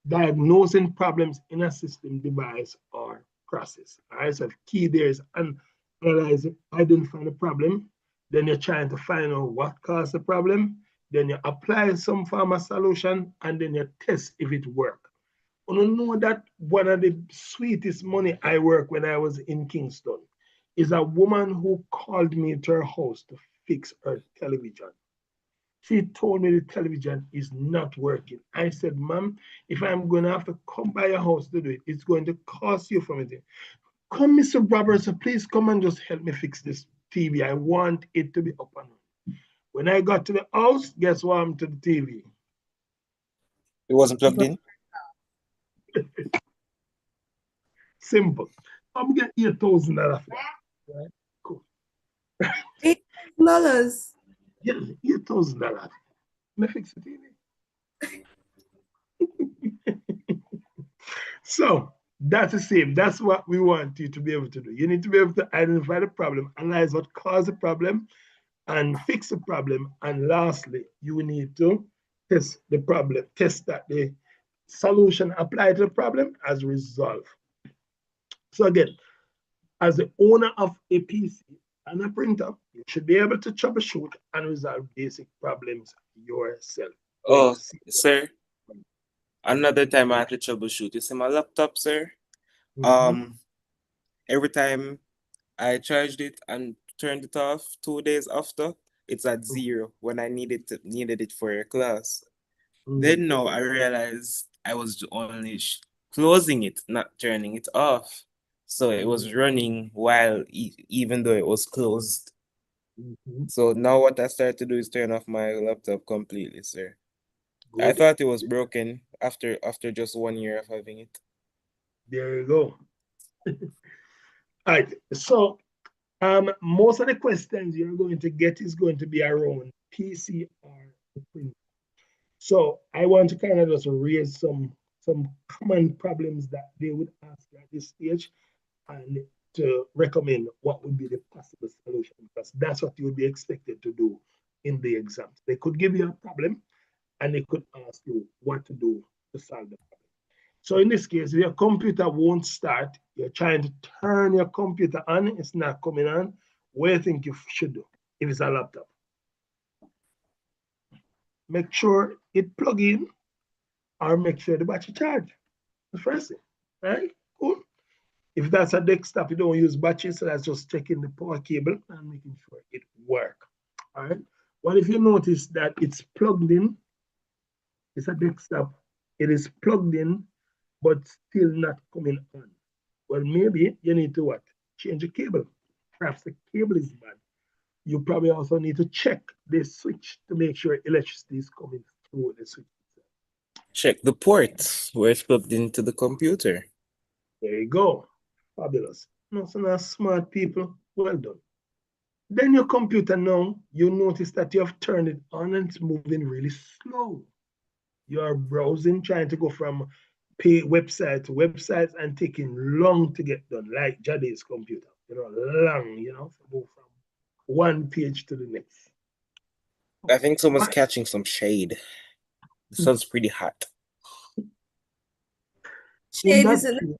diagnosing problems in a system, device, or process. All right, so the key there is analyzing, identifying the problem. Then you're trying to find out what caused the problem. Then you apply some form of solution, and then you test if it works. You know that one of the sweetest money I worked when I was in Kingston is a woman who called me to her house to fix her television. She told me the television is not working. I said, ma'am, if I'm going to have to come by your house to do it, it's going to cost you from it. Come, Mr. Roberts, please come and just help me fix this TV. I want it to be up and running. When I got to the house, guess what happened to the TV? It wasn't plugged in? Simple. I'm getting $8,000 for that. Right? Cool. $8,000? Yeah, $8,000. Me fix the TV. So that's the same. That's what we want you to be able to do. You need to be able to identify the problem, analyze what caused the problem, and fix the problem. And lastly, you need to test the problem, test that the solution applied to the problem as resolved. So again, as the owner of a PC and a printer, you should be able to troubleshoot and resolve basic problems yourself. Oh, sir. Another time I had to troubleshoot. You see my laptop, sir? Every time I charged it and turned it off 2 days after, it's at 0 when I needed it for a class. Then now I realized I was only closing it, not turning it off. So it was running while even though it was closed. So now what I started to do is turn off my laptop completely, sir. Good. I thought it was broken after just 1 year of having it. There you go. All right. So most of the questions you're going to get is going to be around PC or printer. So I want to kind of just raise some common problems that they would ask at this stage and to recommend what would be the possible solution, because that's what you would be expected to do in the exams. They could give you a problem and they could ask you what to do to solve the problem. So in this case, if your computer won't start, you're trying to turn your computer on, it's not coming on, what do you think you should do if it's a laptop? Make sure it plug in or make sure the battery charge. The first thing, right? Cool. If that's a desktop, you don't use battery, so that's just checking the power cable and making sure it works. All right. What if you notice that it's plugged in? It's a desktop. It is plugged in, but still not coming on. Well, maybe you need to what? Change the cable. Perhaps the cable is bad. You probably also need to check the switch to make sure electricity is coming through the switch. Check the port where it's plugged into the computer. There you go. Fabulous. No, so now smart people, well done. Then your computer now, you notice that you have turned it on and it's moving really slow. You are browsing, trying to go from website to websites and taking long to get done, like Jade's computer, long, so go from one page to the next. I think someone's catching some shade. The sun's pretty hot. Shade isn't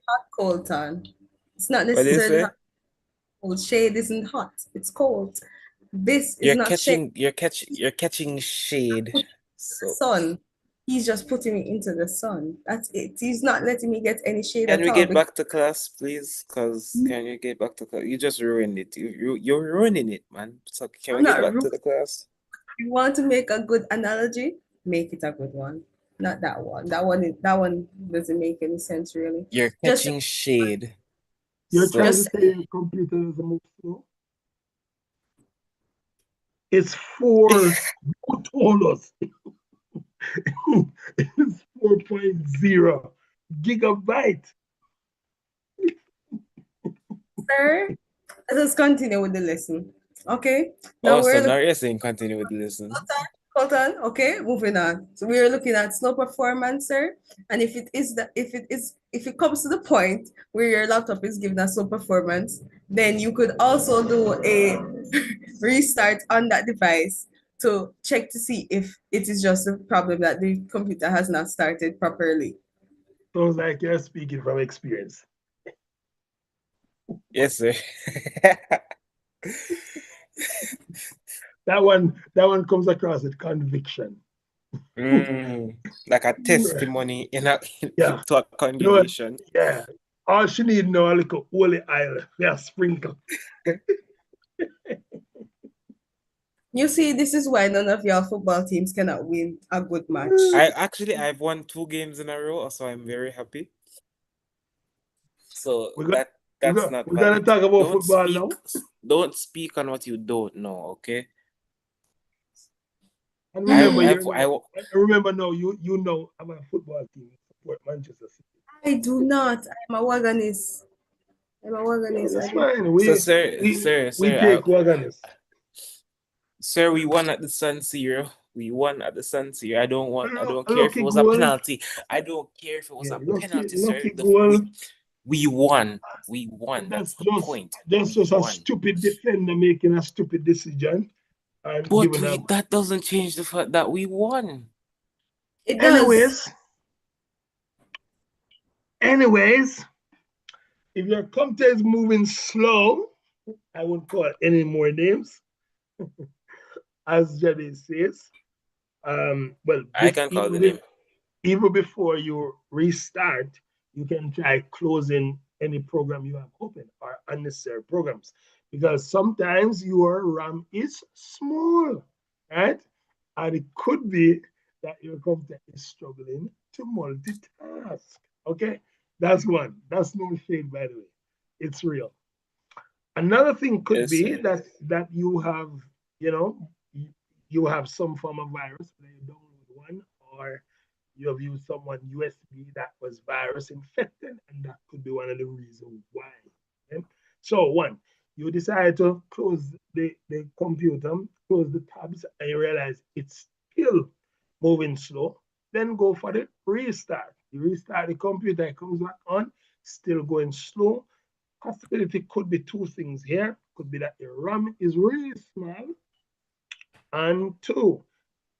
hot, Colton. It's not necessarily hot. Cold. Shade isn't hot. It's cold. This is not shade. You're catching shade. So. Sun. He's just putting me into the sun. That's it. He's not letting me get any shade at all. Can we get back to class, please? Because can you get back to class? You just ruined it. You're ruining it, man. So can we get back to the class? You want to make a good analogy? Make it a good one. Not that one. That one doesn't make any sense, really. You're catching shade. You're trying to say your computer is a move slow? It's who told us? It's 4.0 gigabyte. Sir, let us continue with the lesson. Okay. Now you're saying continue with the lesson. Hold on. Okay, moving on. So we're looking at slow performance, sir. And if it comes to the point where your laptop is giving a slow performance, then you could also do a restart on that device to check to see if it is just a problem that the computer has not started properly. Sounds like you're speaking from experience. Yes, sir. That one comes across with conviction. Like a testimony in a congregation. Yeah. All she need now a little holy oil. Yeah, sprinkle. You see, this is why none of your football teams cannot win a good match. I've won 2 games in a row, so I'm very happy. So that's not. We're gonna talk about football now. Don't speak on what you don't know, okay? And remember, remember now, you know about football team support Manchester City. I do not. I'm a Wagonist. That's fine. We take Wagonist. Sir, we won at the San Siro. I don't care if it was a penalty. I don't care if it was a penalty, sir. We won. That's the point. That's just a stupid defender making a stupid decision. But that doesn't change the fact that we won. It does. Anyways, if your computer is moving slow, I won't call any more names. As Jade says, I can call the name. Even before you restart, you can try closing any program you have open or unnecessary programs, because sometimes your RAM is small, right? And it could be that your computer is struggling to multitask. Okay, that's one. That's no shade, by the way. It's real. Another thing could be that you have, you have some form of virus, whether you download one or you have used someone USB that was virus infected, and that could be one of the reasons why. Okay? So one, you decide to close the computer, close the tabs, and you realize it's still moving slow, then go for the restart. You restart the computer, it comes back on, still going slow. Possibility could be 2 things here. Could be that your RAM is really small, and 2,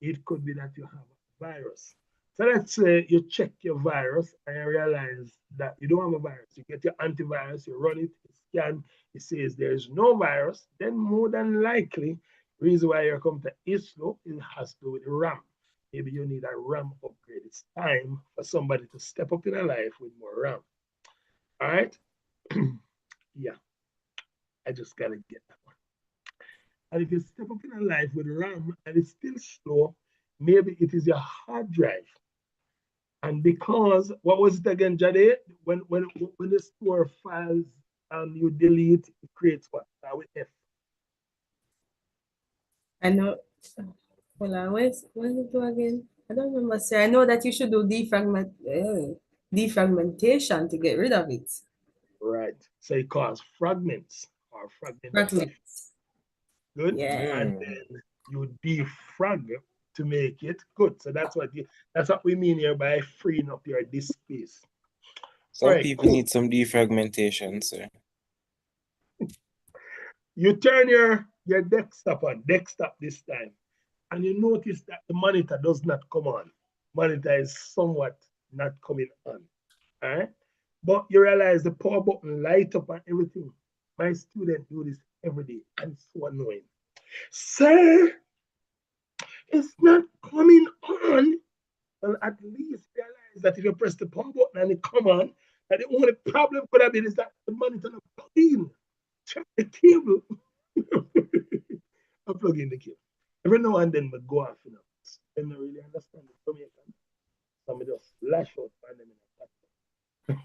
it could be that you have a virus. So let's say you check your virus and you realize that you don't have a virus. You get your antivirus, you run it, you scan, it says there's no virus. Then more than likely, the reason why your computer is slow, it has to do with RAM. Maybe you need a RAM upgrade. It's time for somebody to step up in their life with more RAM. All right? Yeah. I just got to get that one. And if you step up in your life with RAM and it's still slow, maybe it is your hard drive. And because, what was it again, Jade? When you store files and you delete, it creates what? With F. I know. Hold on, where's it go again? I don't remember, sir. I know that you should do defragmentation to get rid of it. Right. So it causes fragments or fragmentation. Fragments. Good. Yeah. And then you defrag to make it good. So that's what we mean here by freeing up your disk space. Some people need some defragmentation, sir. You turn your desktop on, desktop this time, and you notice that the monitor does not come on. Monitor is somewhat not coming on. All right. But you realize the power button light up and everything. My student do this every day, and it's so annoying. Sir, it's not coming on. Well, at least realize that if you press the power button and it come on, that the only problem could have been is that the monitor not plugged in. Check the cable. I plug in the cable. Every now and then, I go off, you know. I don't really understand the Jamaican. So I just lash out for them in a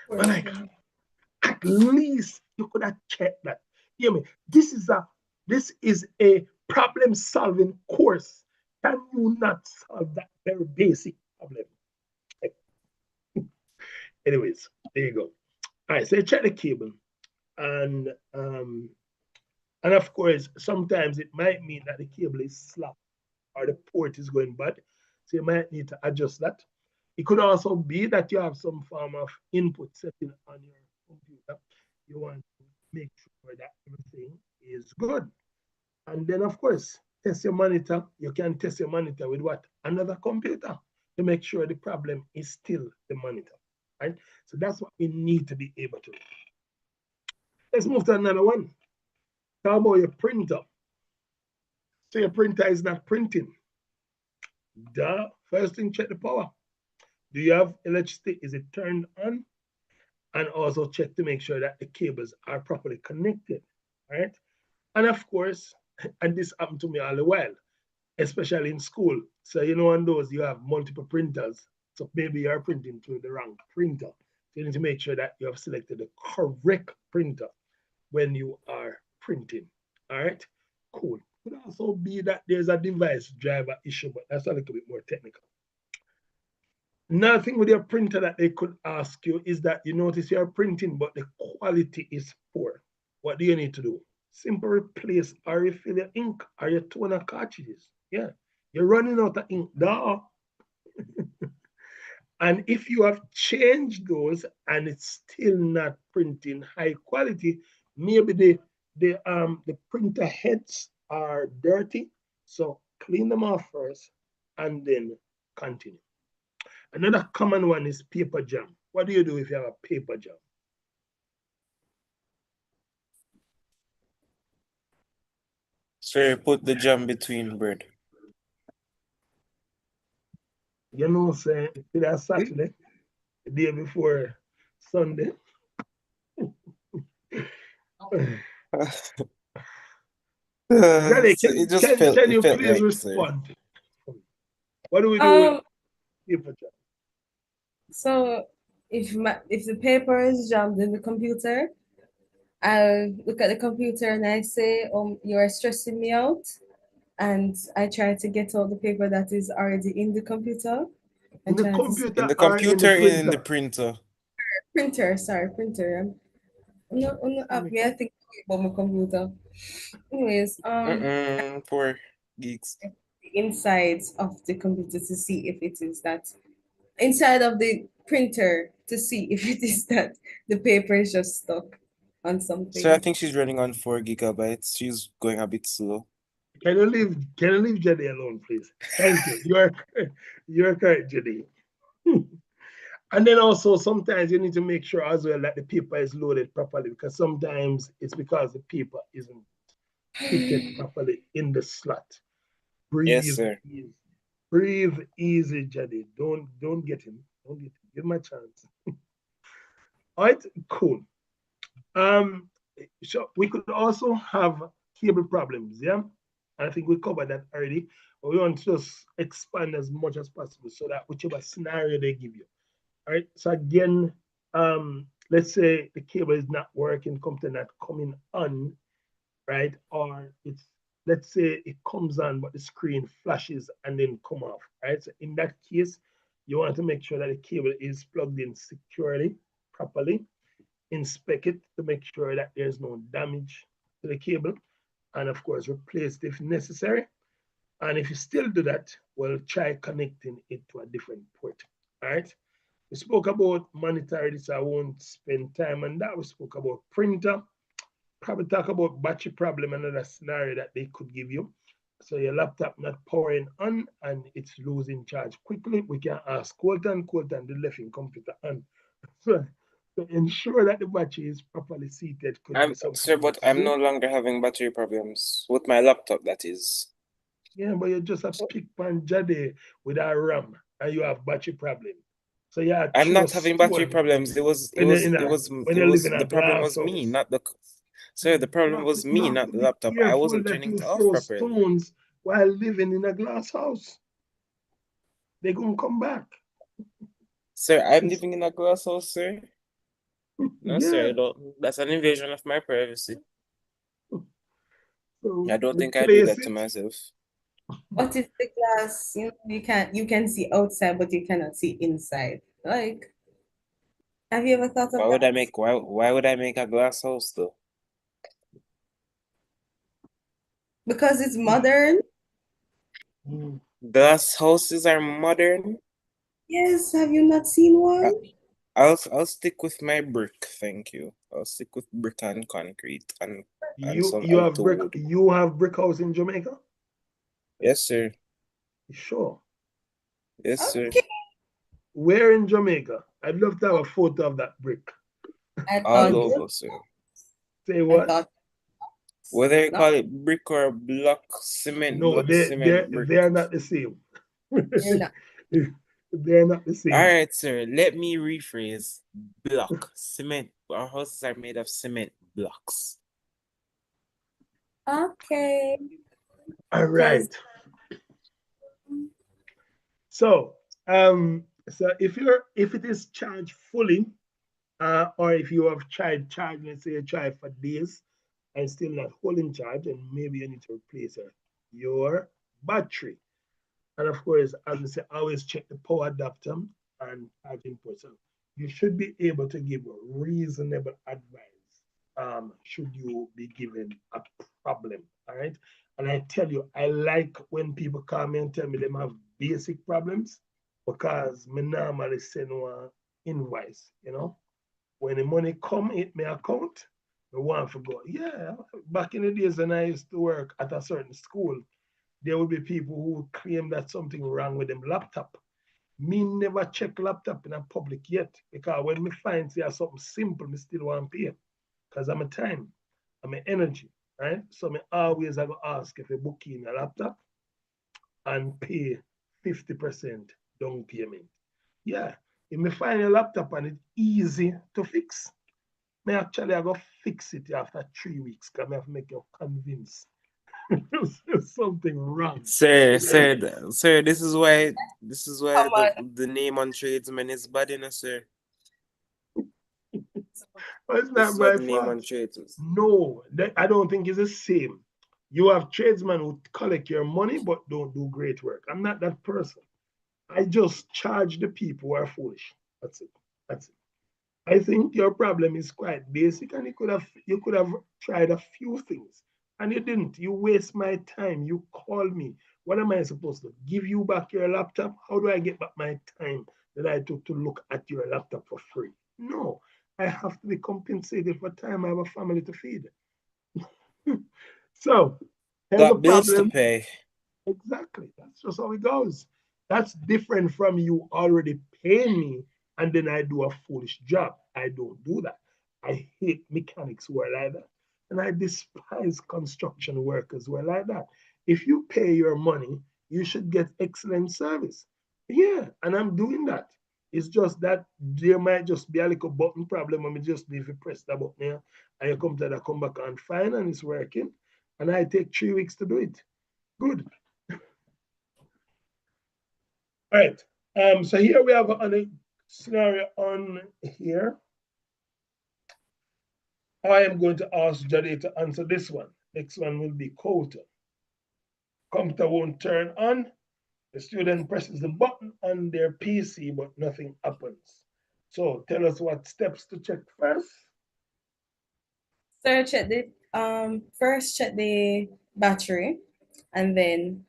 But like, at least you could have checked that. Hear me? This is a problem-solving course. Can you not solve that very basic problem? Anyways, there you go. All right, so you check the cable, and of course, sometimes it might mean that the cable is slack or the port is going bad. So you might need to adjust that. It could also be that you have some form of input setting on your computer. You want to make sure that everything is good. And then, of course, test your monitor. You can test your monitor with what? Another computer to make sure the problem is still the monitor. Right? So that's what we need to be able to do. Let's move to another one. Talk about your printer. So your printer is not printing. First thing, check the power. Do you have electricity? Is it turned on? And also check to make sure that the cables are properly connected, right? And of course, and this happened to me all the while, especially in school. So you know, on those you have multiple printers. So maybe you're printing through the wrong printer. So you need to make sure that you have selected the correct printer when you are printing. All right, cool. It could also be that there's a device driver issue, but that's a little bit more technical. Another thing with your printer that they could ask you is that you notice you're printing, but the quality is poor. What do you need to do? Simply replace or refill your ink or your toner cartridges. Yeah, you're running out of ink. Duh. And if you have changed those and it's still not printing high quality, maybe the printer heads are dirty. So clean them off first and then continue. Another common one is paper jam. What do you do if you have a paper jam? So put the jam between bread. You know, say that's Saturday, the day before Sunday. Jenny, can you please like, respond? Sir. What do we do with paper jam? So if the paper is jammed in the computer, I'll look at the computer and I say, you are stressing me out. And I try to get out the paper that is already in the computer. In the computer, in the computer, in the printer. Printer, sorry, printer. I'm not I think about my computer. Anyways, poor geeks. The insides of the computer to see if it is that inside of the printer to see if it is that the paper is just stuck on something. So I think she's running on 4 gigabytes. She's going a bit slow. Can you leave Jenny alone, please? Thank you. You're correct, Jenny. And then also sometimes you need to make sure as well that the paper is loaded properly, because sometimes it's because the paper isn't fitted properly in the slot. Breathe, yes, sir. Easy. Breathe easy, Jenny. Don't get him. Don't get him. Give him a chance. All right, cool. So we could also have cable problems, yeah? I think we covered that already. But we want to just expand as much as possible so that whichever scenario they give you. All right. So again, let's say the cable is not working, computer not coming on, right? Or let's say it comes on, but the screen flashes and then come off, right? So in that case, You want to make sure that the cable is plugged in securely, properly. Inspect it to make sure that there's no damage to the cable. And of course, replace it if necessary. And if you still do that, well, try connecting it to a different port. All right. We spoke about monetary, so I won't spend time on that. We spoke about printer. Probably talk about battery problem, another scenario that they could give you. So your laptop not powering on and it's losing charge quickly. We can ask Colton, the left in computer on. So to ensure that the battery is properly seated could be something. Sir, but I'm no longer having battery problems with my laptop, that is. Yeah, but you just a pick pan jade with a RAM and you have battery problem. So yeah, I'm not having battery problems. when you're living the a problem was me, not the sir, the problem was me, not the laptop. I wasn't turning it off properly. Stones while living in a glass house. They're gonna come back. Sir, I'm living in a glass house, sir. No, Yeah. sir, that's an invasion of my privacy. So I don't think I do that to myself. What if the glass, you can see outside, but you cannot see inside? Like, have you ever thought of that? Why would I make a glass house though? Because it's modern. Glass houses are modern. Yes, have you not seen one? I'll stick with my brick, thank you. I'll stick with brick and concrete and some you have brick wood. You have brick house in Jamaica? Yes, sir. Sure. Yes, sir. Where in Jamaica? I'd love to have a photo of that brick. All over, sir. Say what? Whether you call it brick or block, cement, no, block, cement, brick. They are not the same. They're not the same. All right, sir. Let me rephrase. Block, cement. Our houses are made of cement blocks. Okay. All right. So, so if it is charged fully, or if you have tried charging, let's say you try for days and still not holding charge, and maybe you need to replace your battery. And of course, as I say, always check the power adapter and charging port. So you should be able to give reasonable advice should you be given a problem. All right. And I tell you, I like when people come and tell me they have basic problems because me normally send one invoice, When the money come in my account, I want to go. Yeah, back in the days when I used to work at a certain school, there will be people who would claim that something wrong with them laptop. Me never check laptop in a public yet because when me find there's something simple, me still want to pay because I'm a time, I'm an energy, right? So me always I go ask if you book in a laptop and pay 50% down payment. Yeah, if me find a laptop and it's easy to fix, me actually I go fix it after 3 weeks because I have to make you convinced there's something wrong. Sir, this is why the name on tradesman is bad enough, sir. It's not my fault. No, I don't think it's the same. You have tradesmen who collect your money but don't do great work. I'm not that person. I just charge the people who are foolish. That's it. I think your problem is quite basic, and you could have tried a few things, and you didn't. You waste my time. You call me. What am I supposed to give you back your laptop? How do I get back my time that I took to look at your laptop for free? No, I have to be compensated for time. I have a family to feed. So, got bills to pay. Exactly. That's just how it goes. That's different from you already paying me and then I do a foolish job. I don't do that. I hate mechanics who are like that. And I despise construction workers who are like that. If you pay your money, you should get excellent service. Yeah, and I'm doing that. It's just that there might just be a little button problem when we just need to press that button here and you come back on fine and it's working. And I take 3 weeks to do it. Good. All right. So here we have a scenario on here. I am going to ask Jade to answer this one. Next one will be Colton. Computer won't turn on. The student presses the button on their PC, but nothing happens. So tell us what steps to check first. So check the first check the battery, and then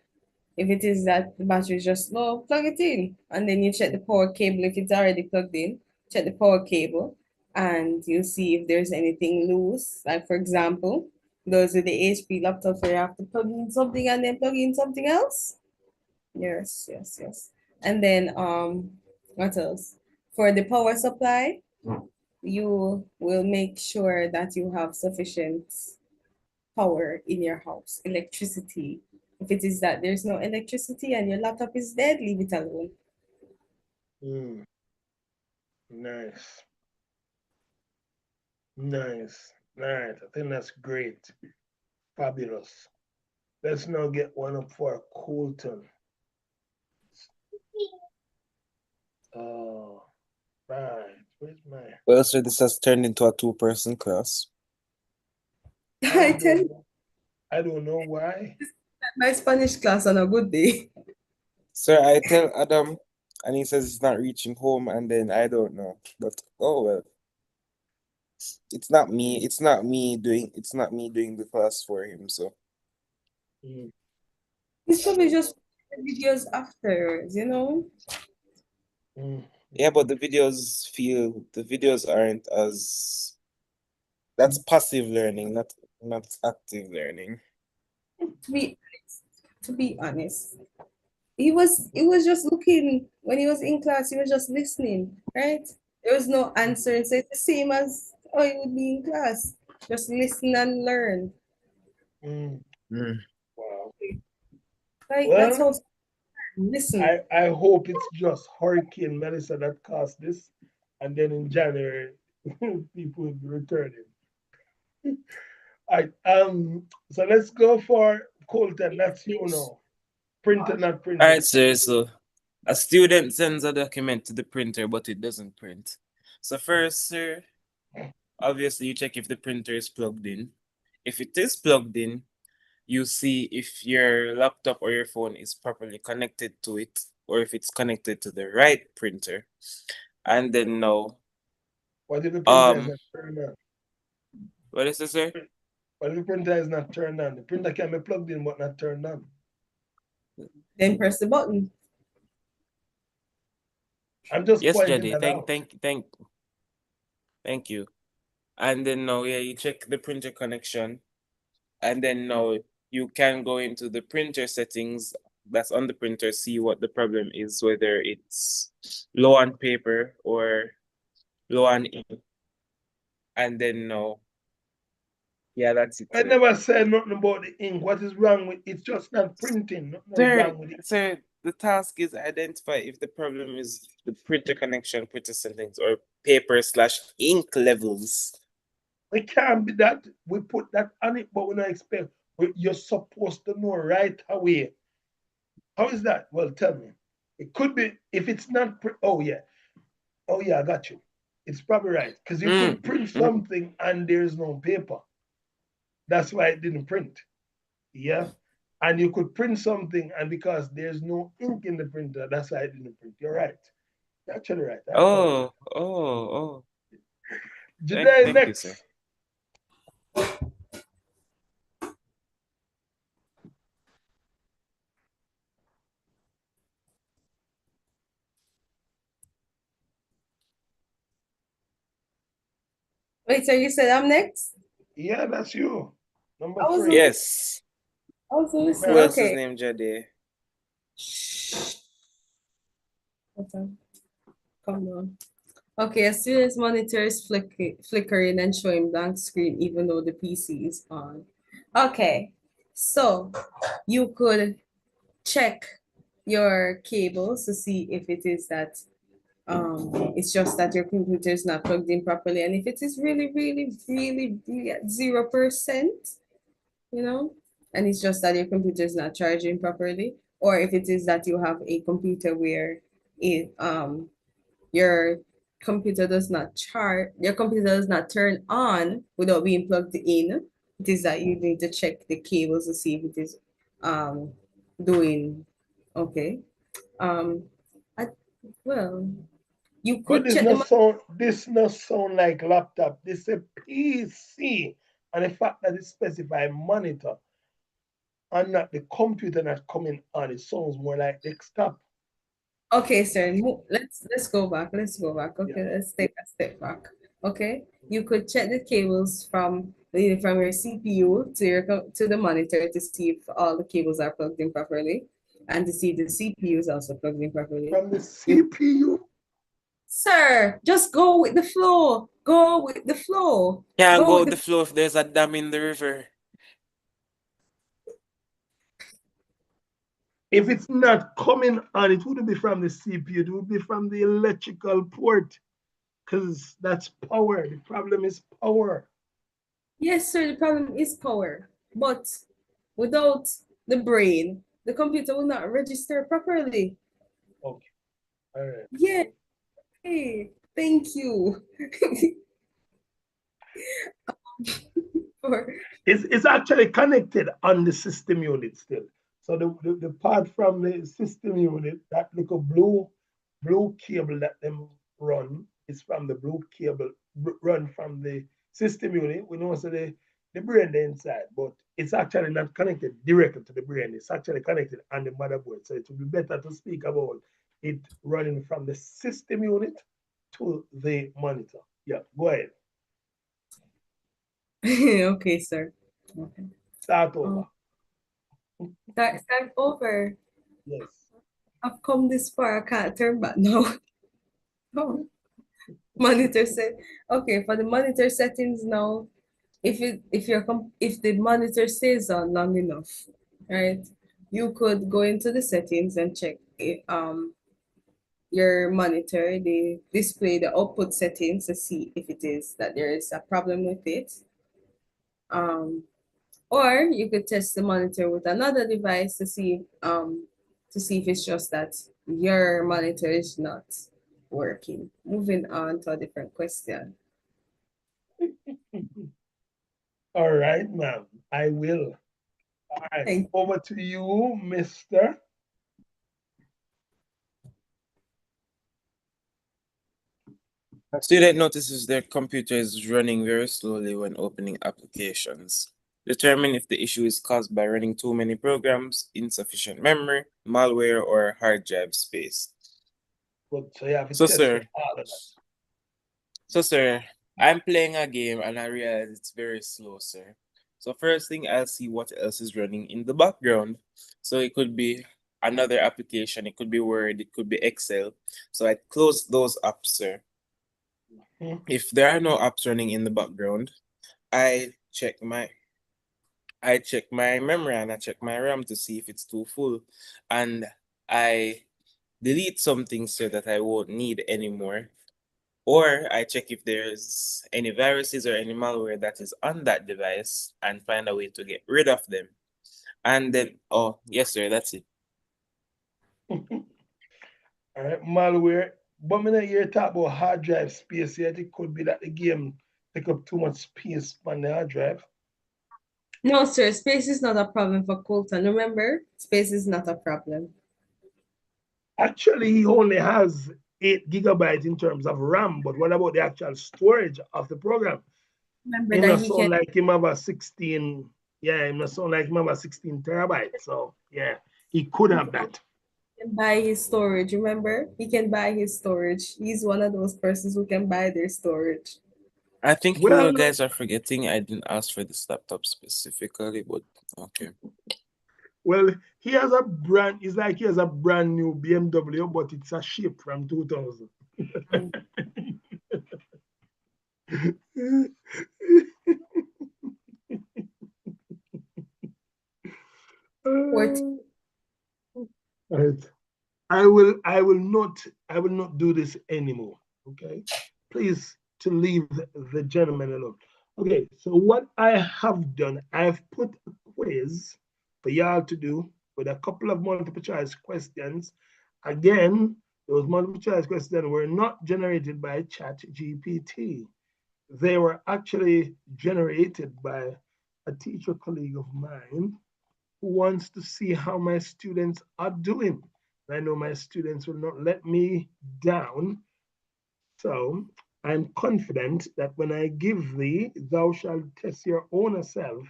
if it is that the battery is just low, plug it in, and then you check the power cable if it's already plugged in. Check the power cable, and you see if there's anything loose. Like for example, those with the HP laptops where you have to plug in something and then plug in something else. Yes, yes, yes. And then what else? For the power supply, you will make sure that you have sufficient power in your house, electricity. If it is that there's no electricity and your laptop is dead, leave it alone. Nice. Nice. Nice. I think that's great. Fabulous. Let's now get one up for Colton. Oh, right. Where's my? Well, sir, this has turned into a two-person class. I don't know why. My Spanish class on a good day. Sir, I tell Adam, and he says he's not reaching home, and then I don't know. But oh well. It's not me. It's not me doing the class for him. So It's probably just videos afterwards, you know. yeah, but the videos aren't as, that's passive learning, not active learning. To be honest, he was just looking when he was in class. He was just listening, right? There was no answer. It's the same as how he would be in class. Just listen and learn. Wow. Like that's how. Listen. I hope it's just Hurricane Melissa that caused this, and then in January people will be returning. All right. So let's go for Colton. That's you now. Printer, not printer. All right, sir. So a student sends a document to the printer, but it doesn't print. So first, sir, obviously you check if the printer is plugged in. If it is plugged in, you see if your laptop or your phone is properly connected to it, or if it's connected to the right printer. And then now, what if the printer is not turned on? What is it, sir? What if the printer is not turned on? The printer can be plugged in but not turned on. Then press the button. I'm just pointing Jade, that out. Thank you. And then now, yeah, you check the printer connection, and then now you can go into the printer settings that's on the printer, see what the problem is, whether it's low on paper or low on ink. And then now, yeah, that's it. I never said nothing about the ink. What is wrong with it? It's just not printing. Nothing wrong with it. Sir, the task is identify if the problem is the printer connection, printer settings, or paper/ink levels. It can't be that we put that on it, but we don't expect. You're supposed to know right away. How is that? Well, tell me. It could be if it's not. Oh yeah, I got you. It's probably right because you could print something and there's no paper. That's why it didn't print. Yeah. And you could print something, and because there's no ink in the printer, that's why it didn't print. You're right. You're actually right. Oh. Jade, next. You, sir. Wait, so you said I'm next? Yeah, that's you. Number 3. Yes. Who else is named Jade? Come on. Okay, a student's monitor is flickering and showing blank screen even though the PC is on. Okay, so you could check your cables to see if it is that it's just that your computer is not plugged in properly. And if it is really at 0%, you know, and it's just that your computer is not charging properly, or if it is that you have a computer where your computer does not turn on without being plugged in, it is that you need to check the cables to see if it is doing okay. Well, you But could check them. this not sound like laptop. This is a PC. And the fact that it specify monitor and not the computer not coming on, it sounds more like desktop. Okay, sir. Let's go back. Let's go back. Okay, Yeah. let's take a step back. Okay, you could check the cables from your CPU to to the monitor to see if all the cables are plugged in properly, and to see if the CPU is also plugged in properly. From the You, CPU. sir, just go with the flow. Go with the flow. Can't Go go with with the the. flow if there's a dam in the river. If it's not coming on, it wouldn't be from the CPU, it would be from the electrical port because that's power. The problem is power. Yes, sir. The problem is power, but without the brain, the computer will not register properly. Okay. All right. Yeah. Hey, thank you. For It's actually connected on the system unit still. So the part from the system unit, that little blue cable that them run is from the blue cable run from the system unit. We know so the brain inside, but it's actually not connected directly to the brain. It's actually connected on the motherboard. So it would be better to speak about it running from the system unit to the monitor. Yeah, go ahead. okay, sir. Okay. Start over. Start over. Yes. I've come this far. I can't turn back now. Oh, monitor set. Okay, for the monitor settings now, if the monitor stays on long enough, right? You could go into the settings and check your monitor, the display, the output settings to see if it is that there is a problem with it. Or you could test the monitor with another device to see if it's just that your monitor is not working. Moving on to a different question. All right, ma'am. I will. All right. Thank Over to you, Mr. A student notices their computer is running very slowly when opening applications. Determine if the issue is caused by running too many programs, insufficient memory, malware, or hard drive space. Good. So you have to So, test sir, all of that. so, sir, I'm playing a game and I realize it's very slow, sir. So first thing, I'll see what else is running in the background. So it could be another application, it could be Word, it could be Excel. So I close those apps, sir. If there are no apps running in the background, I check my memory and I check my RAM to see if it's too full. And I delete some things so that I won't need anymore. Or I check if there's any viruses or any malware that is on that device and find a way to get rid of them. And then, oh, yes, sir, that's it. All right, malware. But when you talk about hard drive space, yet it could be that the game take up too much space on the hard drive. No, sir, space is not a problem for Colton. Remember, space is not a problem. Actually, he only has 8 GB in terms of RAM, but what about the actual storage of the program? Remember Him that not he sound can, like him have a 16, yeah, him not sound like him have a 16 terabyte. So yeah, he could have that. buy his storage. Remember, he can buy his storage. He's one of those persons who can buy their storage. I think you Well, guys are forgetting I didn't ask for this laptop specifically, but okay. well, he has a brand, it's like he has a brand new BMW, but it's a shape from 2000. What? Right. I will not do this anymore. Okay. Please to leave the gentleman alone. Okay, so what I have done, I've put a quiz for y'all to do with a couple of multiple choice questions. Again, those multiple choice questions were not generated by ChatGPT. They were actually generated by a teacher colleague of mine who wants to see how my students are doing. I know my students will not let me down. So I'm confident that when I give thee, thou shalt test your own self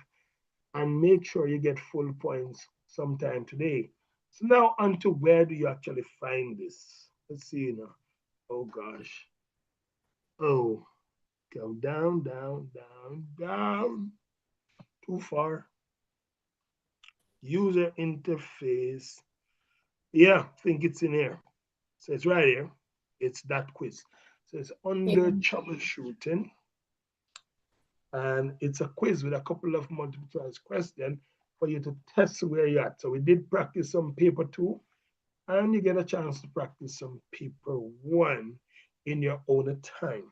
and make sure you get full points sometime today. So now on to where do you actually find this? Let's see now. Oh gosh. Oh, go down, down, down, down. Too far. User interface. Yeah, I think it's in here. So it's right here. It's that quiz. So it's under troubleshooting. And it's a quiz with a couple of multiple choice questions for you to test where you're at. So we did practice some paper 2, and you get a chance to practice some paper 1 in your own time.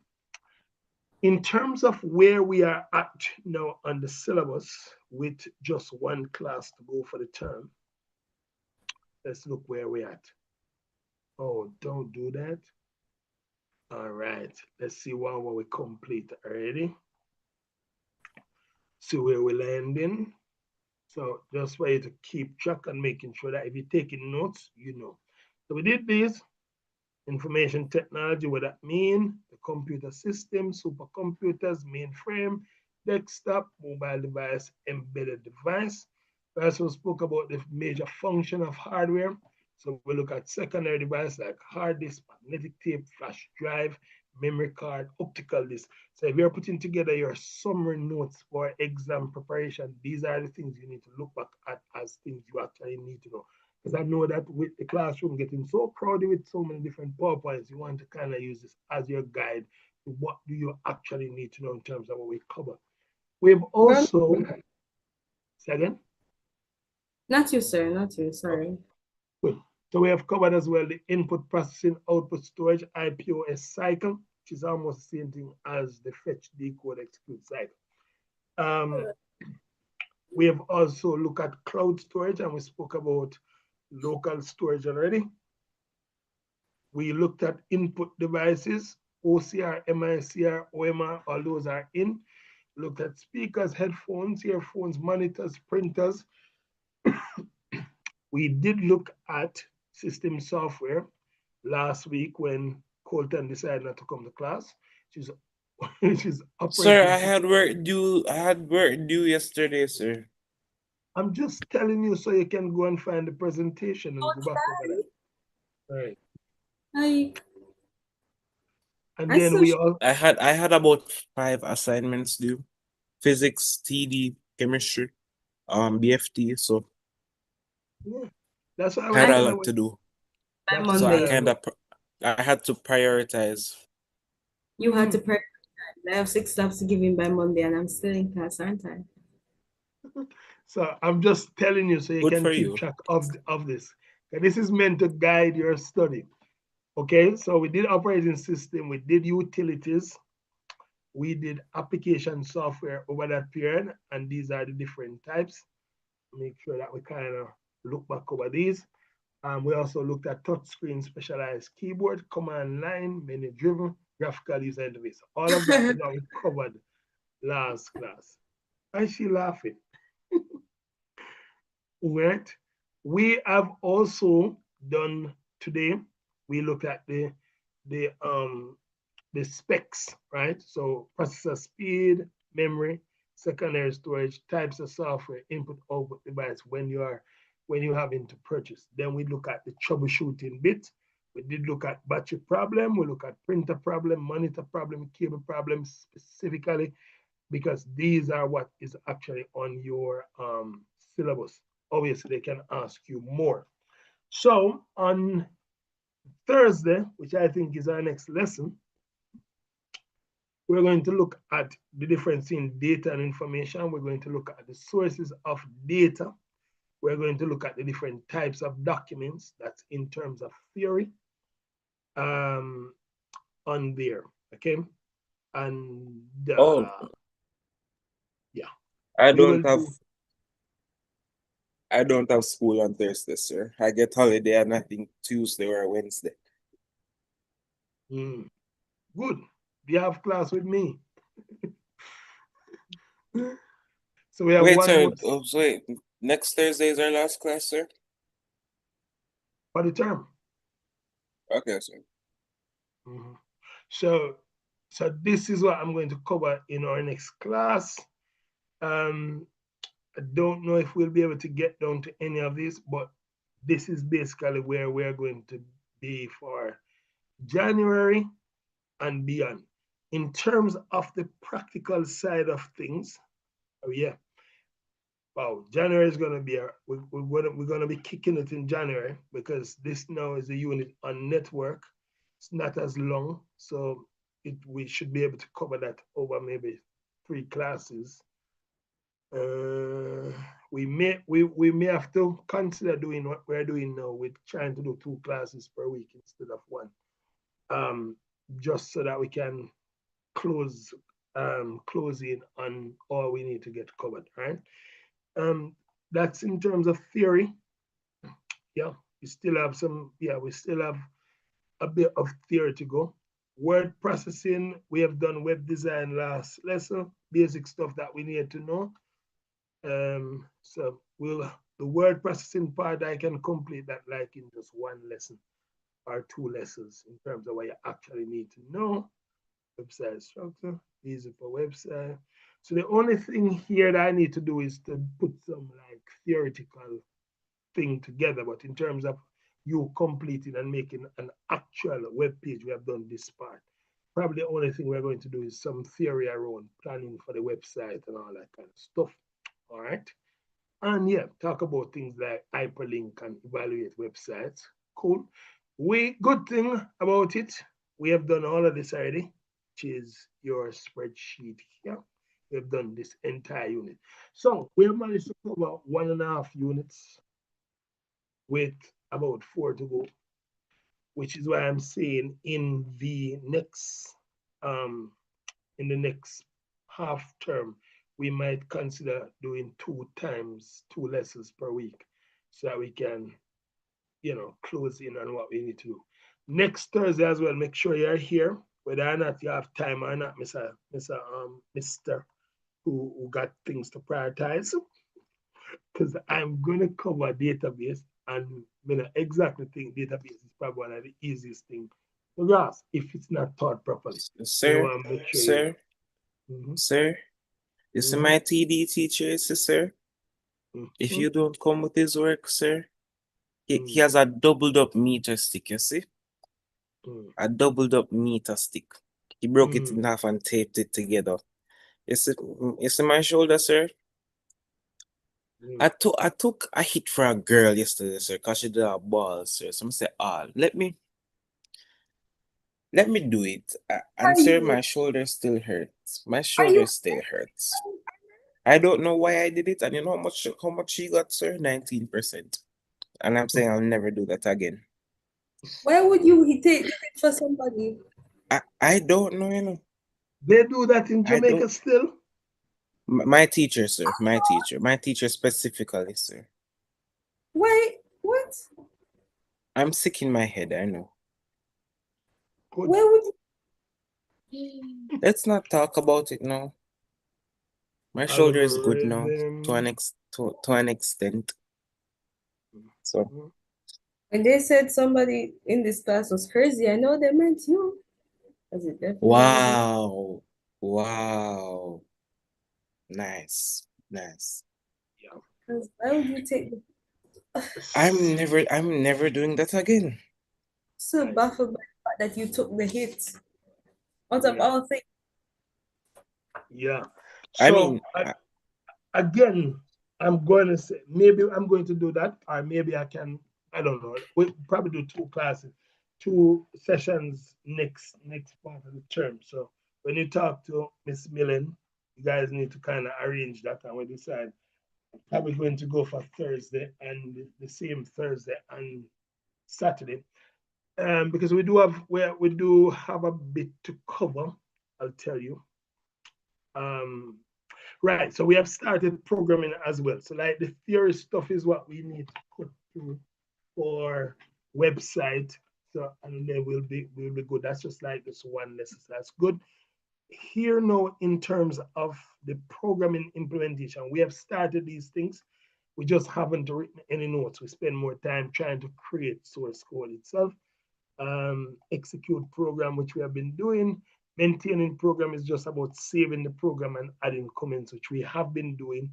In terms of where we are at now on the syllabus with just one class to go for the term, let's look where we're at. Oh, don't do that. All right, let's see what we complete already. See where we're landing. So just for you to keep track and making sure that if you're taking notes, you know. So we did this. Information technology, what that mean? The computer system, supercomputers, mainframe, desktop, mobile device, embedded device. We also spoke about the major function of hardware. So we look at secondary devices like hard disk, magnetic tape, flash drive, memory card, optical disk. So if you're putting together your summary notes for exam preparation, these are the things you need to look back at as things you actually need to know. Because I know that with the classroom getting so crowded with so many different PowerPoints, you want to kind of use this as your guide to what do you actually need to know in terms of what we cover. We've also, second? Not you, sir, not you, sorry. Okay. Good. So we have covered as well the input processing, output storage, IPOS cycle, which is almost the same thing as the fetch, decode, execute cycle. We have also looked at cloud storage, and we spoke about local storage already. We looked at input devices, OCR, MICR, OMR, all those are in. Looked at speakers, headphones, earphones, monitors, printers. We did look at system software last week when Colton decided not to come to class, which is Sir, operating. I had work due yesterday, sir. I'm just telling you so you can go and find the presentation and go back over that. All right. Hi. And then we all I had about 5 assignments due. Physics, TD, chemistry, BFT, so yeah, that's why I had a was lot to do. By So I Monday. I had to prioritize. You had to prioritize. I have 6 labs to give in by Monday, and I'm still in class, aren't I? So I'm just telling you so you Good can for keep you. track of this. Okay, this is meant to guide your study. Okay, so we did operating system, we did utilities, we did application software over that period, and these are the different types. Make sure that we kind of look back over these. We also looked at touchscreen, specialized keyboard, command line, menu driven, graphical user interface. All of that is what we covered last class. Why is she laughing? Right? We have also done today, we look at the specs, right? So processor speed, memory, secondary storage, types of software, input output device when you having to purchase. Then we look at the troubleshooting bit. We did look at battery problem, we look at printer problem, monitor problem, cable problem specifically, because these are what is actually on your syllabus. Obviously, they can ask you more. So on Thursday, which I think is our next lesson, we're going to look at the difference in data and information. We're going to look at the sources of data. We're going to look at the different types of documents. That's in terms of theory on there, okay? And yeah, I don't have school on Thursday, sir. I get holiday and I think Tuesday or Wednesday. Good. Do you have class with me? So we have wait, one sir. more. Wait. Next Thursday is our last class, sir? for the term. Okay, sir. So this is what I'm going to cover in our next class. I don't know if we'll be able to get down to any of this, but this is basically where we're going to be for January and beyond. In terms of the practical side of things, oh yeah, wow, January is going to be we're going to be kicking it in January because this now is a unit on network. It's not as long, so we should be able to cover that over maybe 3 classes. We may have to consider doing what we're doing now with trying to do 2 classes per week instead of 1, just so that we can close in on all we need to get covered, right? That's in terms of theory. Yeah, we still have a bit of theory to go. Word processing, we have done web design last lesson, basic stuff that we need to know. So the word processing part, I can complete that like in just 1 lesson or 2 lessons in terms of what you actually need to know. Website structure, easy for website. So the only thing here that I need to do is to put some like theoretical thing together, but in terms of you completing and making an actual web page, we have done this part. Probably the only thing we're going to do is some theory around planning for the website and all that kind of stuff. All right. And yeah, talk about things like hyperlink and evaluate websites. Cool. Good thing about it, we have done all of this already, which is your spreadsheet here. We have done this entire unit. So we have managed to cover 1.5 units with about 4 to go, which is why I'm saying in the next half term, we might consider doing 2 lessons per week so that we can, close in on what we need to do. Next Thursday as well, make sure you're here, whether or not you have time or not, Mr. Who got things to prioritize, because I'm going to cover database, and I don't exactly think database is probably one of the easiest things to grasp if it's not taught properly. Sir, sir, you see my TD teacher, sir? If you don't come with his work, sir, he has a doubled up meter stick, you see? A doubled up meter stick. He broke it in half and taped it together. You see my shoulder, sir? I took a hit for a girl yesterday, sir, because she did a ball, sir. So I say, let me do it. And sir, my shoulder still hurts. My shoulder still hurts. I don't know why I did it. And you know how much she got, sir? 19%. And I'm saying I'll never do that again. Why would you take it for somebody? I don't know, They do that in Jamaica still? My teacher, sir. My teacher specifically, sir. Why? What? I'm sick in my head, I know. Why would you? Let's not talk about it now. My shoulder is good now to an extent. So when they said somebody in this class was crazy, I know they meant you. Wow. Nice. Yeah. Because why would you take the... I'm never doing that again. So baffled by the fact that you took the hit out of all things. Yeah. So, I mean, again, I'm going to say, maybe I'm going to do that, or maybe I can, I don't know. We'll probably do 2 classes, 2 sessions next part of the term. So when you talk to Miss Millen, you guys need to kind of arrange that, and we decide. I'm probably going to go for Thursday and the same Thursday and Saturday. Because we do have a bit to cover, I'll tell you. Right, so we have started programming as well. So like the theory stuff is what we need to put through for website. So and then we'll be good. That's just like this 1 lesson. So that's good. Here now, in terms of the programming implementation, we have started these things. We just haven't written any notes. We spend more time trying to create source code itself. Execute program, which we have been doing. Maintaining program is just about saving the program and adding comments, which we have been doing.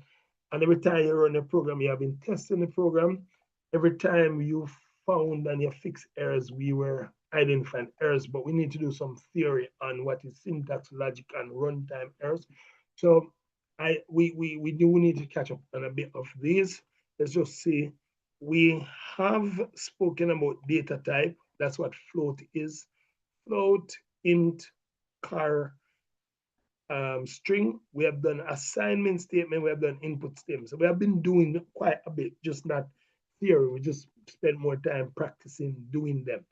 And every time you run a program, you have been testing the program. Every time you found and you fix errors, we were identifying errors, but we need to do some theory on what is syntax, logic, and runtime errors. So we do need to catch up on a bit of these. Let's just see. We have spoken about data type. That's what float is. Float, int, char, string. We have done assignment statement. We have done input statement. So we have been doing quite a bit, just not theory. We just spent more time practicing doing them.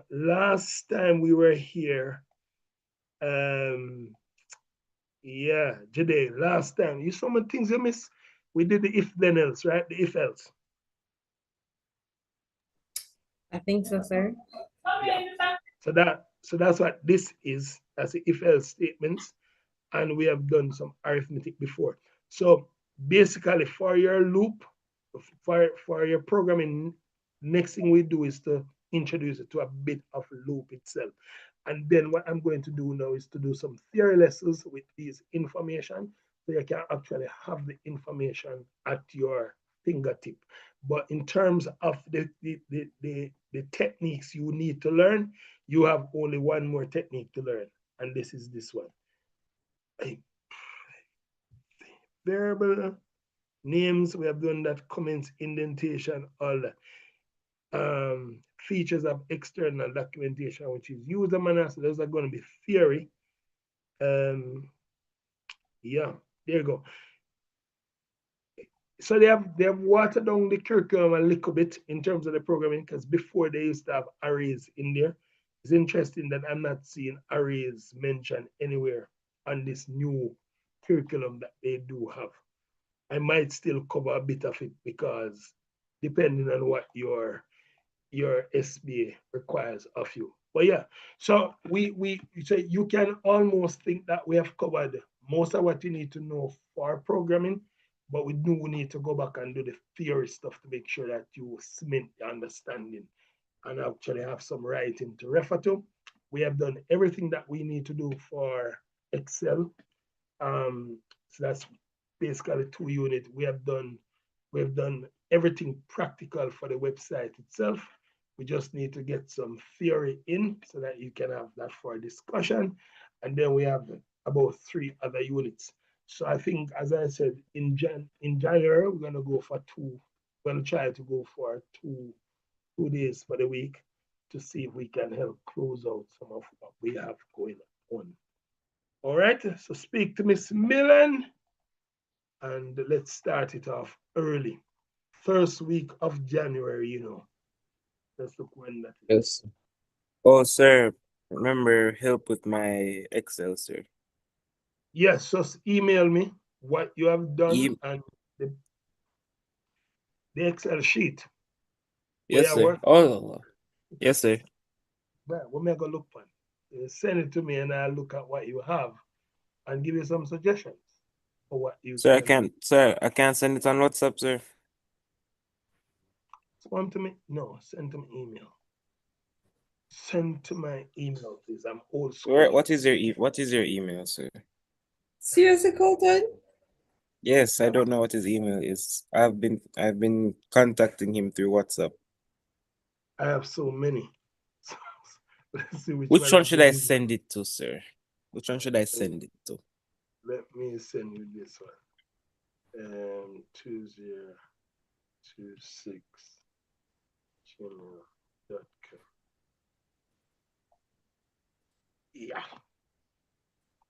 Last time we were here, yeah, Jade, last time, you saw some things you missed. We did the if then else, right? The if else. I think so, sir. Yeah. So that's what this is. That's the if else statements. And we have done some arithmetic before. So basically for your loop, for your programming, next thing we do is to introduce it to a bit of loop itself. And then what I'm going to do now is to do some theory lessons with these information so you can actually have the information at your fingertip. But in terms of the techniques you need to learn, you have only one more technique to learn, and this is this one. Variable names, we have done that, comments, indentation, all that. Features of external documentation, which is user manner. So those are going to be theory. Yeah, there you go. So they have watered down the curriculum a little bit in terms of the programming, because before they used to have arrays in there. It's interesting that I'm not seeing arrays mentioned anywhere on this new curriculum that they do have. I might still cover a bit of it because depending on what your SBA requires of you. But yeah, so so you can almost think that we have covered most of what you need to know for programming, but we do need to go back and do the theory stuff to make sure that you cement the understanding and actually have some writing to refer to. We have done everything that we need to do for Excel. So that's basically 2 units. We've done everything practical for the website itself. We just need to get some theory in so that you can have that for discussion. And then we have about 3 other units. So I think, as I said, in January, we're gonna go for 2. We're gonna try to go for two days for the week to see if we can help close out some of what we have going on. All right, so speak to Miss Millen and let's start it off early. First week of January, you know. Let's look when that is. Yes. Oh, sir, remember help with my Excel, sir. Yes, just email me what you have done and the Excel sheet. Yes, sir. Oh, yes, sir. Well, we're going to look for it. Send it to me and I'll look at what you have and give you some suggestions for what you Sir, I can't send it on WhatsApp, sir. Send to me? No, send to my email. Send to my email, please. I'm old school. What is your email, sir? Seriously, Colton? Yes, I don't know what his email is. I've been contacting him through WhatsApp. I have so many. Let's see which one should I send it to, sir? Which one should I send it to? Let me send you this one. 2026 gmail.com. Yeah.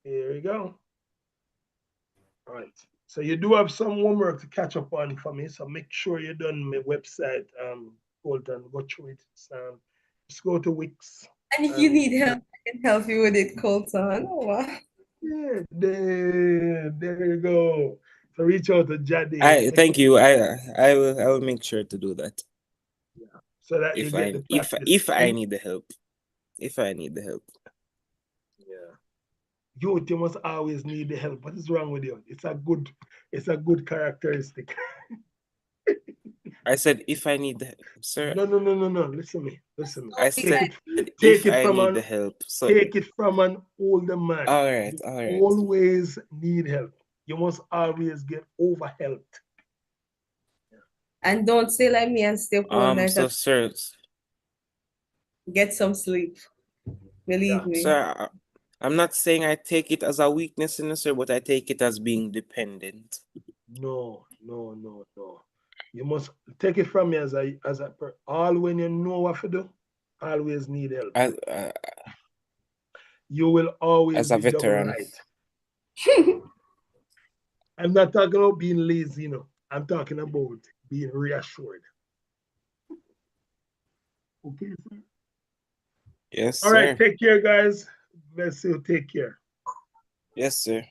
Here we go. All right. So you do have some homework to catch up on for me. So make sure you're done my website. Colton, go through it. Just go to Wix. And if you need help, I can help you with it, Colton. Oh, wow. Yeah, there you go. So reach out to Jade. Thank you. I will make sure to do that. Yeah. So that you get the practice. If I need the help. If I need the help. Yeah. You must always need the help. What is wrong with you? It's a good characteristic. I said if I need the help, sir. No. Listen me. I said take if it I from need an the help. So take it from an older man. all right. You always need help. You must always get over helped. And don't stay like me and stay up all night So and sir, get some sleep. Believe me. sir, I'm not saying I take it as a weakness in the sir, but I take it as being dependent. No. You must take it from me as all when you know what to do, always need help. You will always As a be double veteran. right. I'm not talking about being lazy, you know. I'm talking about being reassured. Okay, sir? Yes, all sir. right, take care, guys. Bless you. Take care. Yes, sir.